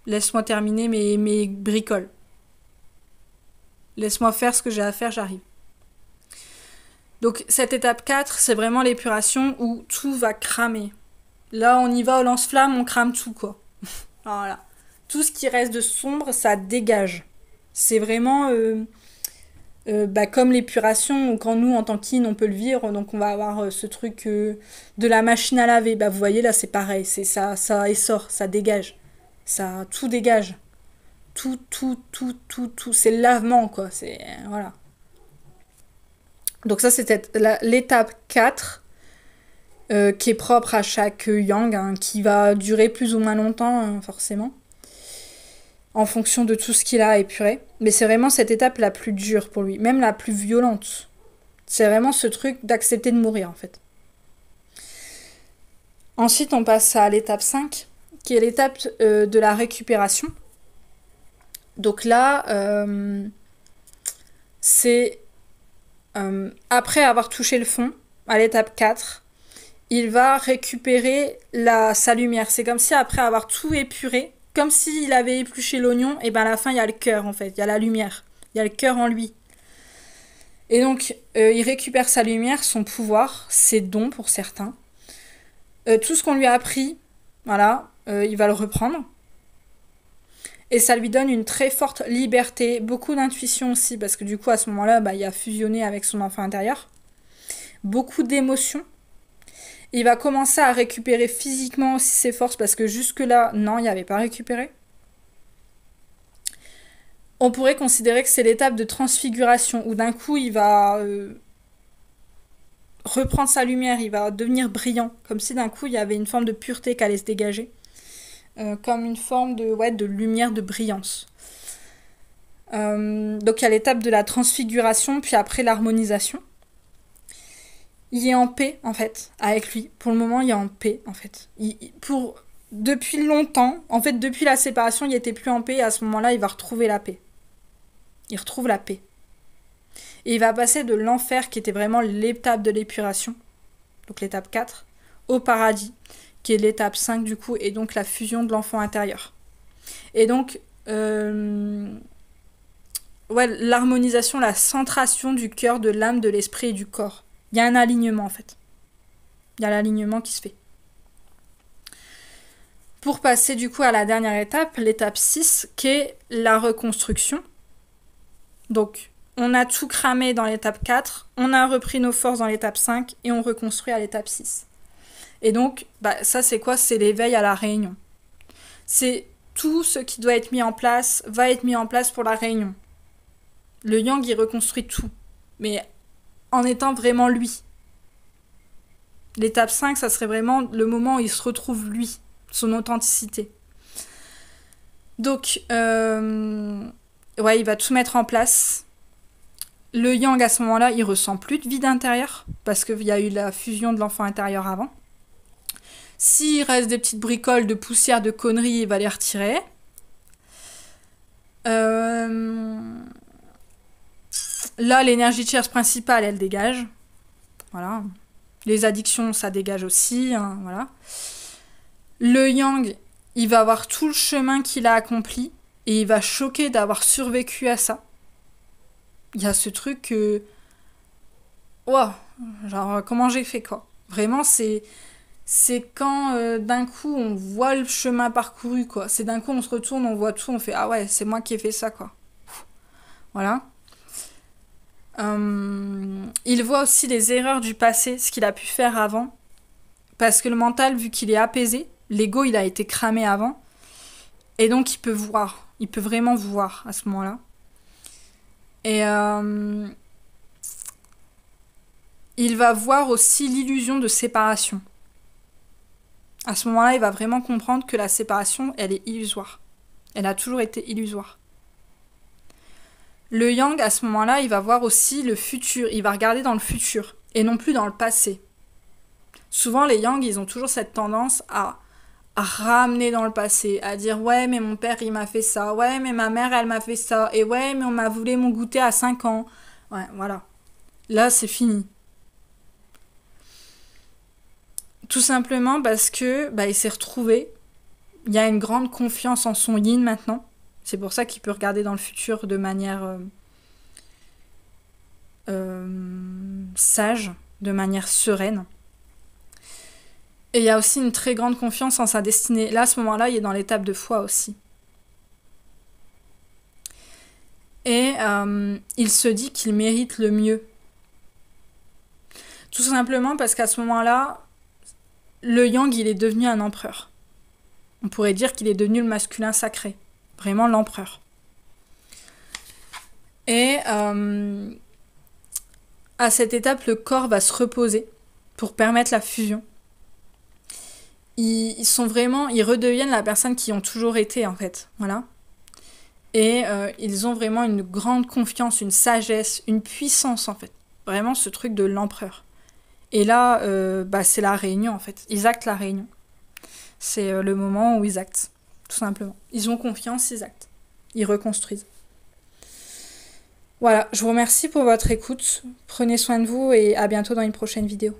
Laisse-moi terminer mes bricoles. Laisse-moi faire ce que j'ai à faire, j'arrive. Donc cette étape 4, c'est vraiment l'épuration où tout va cramer. Là, on y va au lance-flamme, on crame tout, quoi. Voilà. Tout ce qui reste de sombre, ça dégage. C'est vraiment comme l'épuration, quand nous, en tant qu'in, on peut le vivre, donc on va avoir ce truc de la machine à laver. Bah, vous voyez, là, c'est pareil. C'est ça essore, ça dégage. Ça, tout dégage. Tout. C'est le lavement, quoi. Voilà. Donc ça, c'était l'étape 4. Qui est propre à chaque yang, hein, qui va durer plus ou moins longtemps, hein, forcément, en fonction de tout ce qu'il a épuré. Mais c'est vraiment cette étape la plus dure pour lui, même la plus violente. C'est vraiment ce truc d'accepter de mourir, en fait. Ensuite, on passe à l'étape 5, qui est l'étape de la récupération. Donc là, c'est après avoir touché le fond, à l'étape 4, il va récupérer sa lumière. C'est comme si après avoir tout épuré, comme s'il avait épluché l'oignon, et ben à la fin il y a le cœur en fait, il y a la lumière, il y a le cœur en lui. Et donc il récupère sa lumière, son pouvoir, ses dons pour certains. Tout ce qu'on lui a appris, voilà, il va le reprendre. Et ça lui donne une très forte liberté, beaucoup d'intuition aussi, parce que du coup à ce moment-là, bah, il a fusionné avec son enfant intérieur. Beaucoup d'émotions. Il va commencer à récupérer physiquement aussi ses forces, parce que jusque-là, non, il n'y avait pas récupéré. On pourrait considérer que c'est l'étape de transfiguration, où d'un coup il va reprendre sa lumière, il va devenir brillant, comme si d'un coup il y avait une forme de pureté qui allait se dégager. Comme une forme de lumière, de brillance. Donc il y a l'étape de la transfiguration, puis après l'harmonisation. Il est en paix, en fait, avec lui. Pour le moment, il est en paix, en fait. Depuis longtemps, en fait, depuis la séparation, il n'était plus en paix, et à ce moment-là, il va retrouver la paix. Il retrouve la paix. Et il va passer de l'enfer, qui était vraiment l'étape de l'épuration, donc l'étape 4, au paradis, qui est l'étape 5 du coup, et donc la fusion de l'enfant intérieur. Et donc, l'harmonisation, la centration du cœur, de l'âme, de l'esprit et du corps. Il y a un alignement en fait. Il y a l'alignement qui se fait. Pour passer du coup à la dernière étape, l'étape 6, qui est la reconstruction. Donc, on a tout cramé dans l'étape 4, on a repris nos forces dans l'étape 5, et on reconstruit à l'étape 6. Et donc, ça c'est quoi? C'est l'éveil à la réunion. C'est tout ce qui doit être mis en place, va être mis en place pour la réunion. Le yang, il reconstruit tout, mais en étant vraiment lui. L'étape 5, ça serait vraiment le moment où il se retrouve lui, son authenticité. Donc, il va tout mettre en place. Le yang, à ce moment-là, il ressent plus de vide intérieur, parce qu'il y a eu la fusion de l'enfant intérieur avant. S'il reste des petites bricoles de poussière, de conneries, il va les retirer. Là, l'énergie tierce principale, elle dégage. Voilà. Les addictions, ça dégage aussi. Hein, voilà. Le yang, il va avoir tout le chemin qu'il a accompli et il va choquer d'avoir survécu à ça. Il y a ce truc que... Wow, genre, comment j'ai fait, quoi. Vraiment, c'est quand d'un coup on voit le chemin parcouru, quoi. C'est d'un coup on se retourne, on voit tout, on fait ah ouais, c'est moi qui ai fait ça, quoi. Voilà. Il voit aussi les erreurs du passé, ce qu'il a pu faire avant. Parce que le mental, vu qu'il est apaisé, l'ego il a été cramé avant. Et donc il peut voir. Il peut vraiment voir à ce moment-là. Et il va voir aussi l'illusion de séparation. À ce moment-là, il va vraiment comprendre que la séparation, elle est illusoire. Elle a toujours été illusoire. Le yang, à ce moment-là, il va voir aussi le futur. Il va regarder dans le futur et non plus dans le passé. Souvent, les yang, ils ont toujours cette tendance à ramener dans le passé, à dire « Ouais, mais mon père, il m'a fait ça. Ouais, mais ma mère, elle m'a fait ça. Et ouais, mais on m'a volé mon goûter à 5 ans. » Ouais, voilà. Là, c'est fini. Tout simplement parce que il s'est retrouvé. Il y a une grande confiance en son yin maintenant. C'est pour ça qu'il peut regarder dans le futur de manière sage, de manière sereine. Et il y a aussi une très grande confiance en sa destinée. Là, à ce moment-là, il est dans l'étape de foi aussi. Et il se dit qu'il mérite le mieux. Tout simplement parce qu'à ce moment-là, le yang, il est devenu un empereur. On pourrait dire qu'il est devenu le masculin sacré. Vraiment l'empereur. Et à cette étape, le corps va se reposer pour permettre la fusion. Ils redeviennent la personne qu'ils ont toujours été, en fait. Voilà. Et ils ont vraiment une grande confiance, une sagesse, une puissance, en fait. Vraiment ce truc de l'empereur. Et là, c'est la réunion, en fait. Ils actent la réunion. C'est le moment où ils actent, tout simplement. Ils ont confiance, ils actent. Ils reconstruisent. Voilà, je vous remercie pour votre écoute. Prenez soin de vous et à bientôt dans une prochaine vidéo.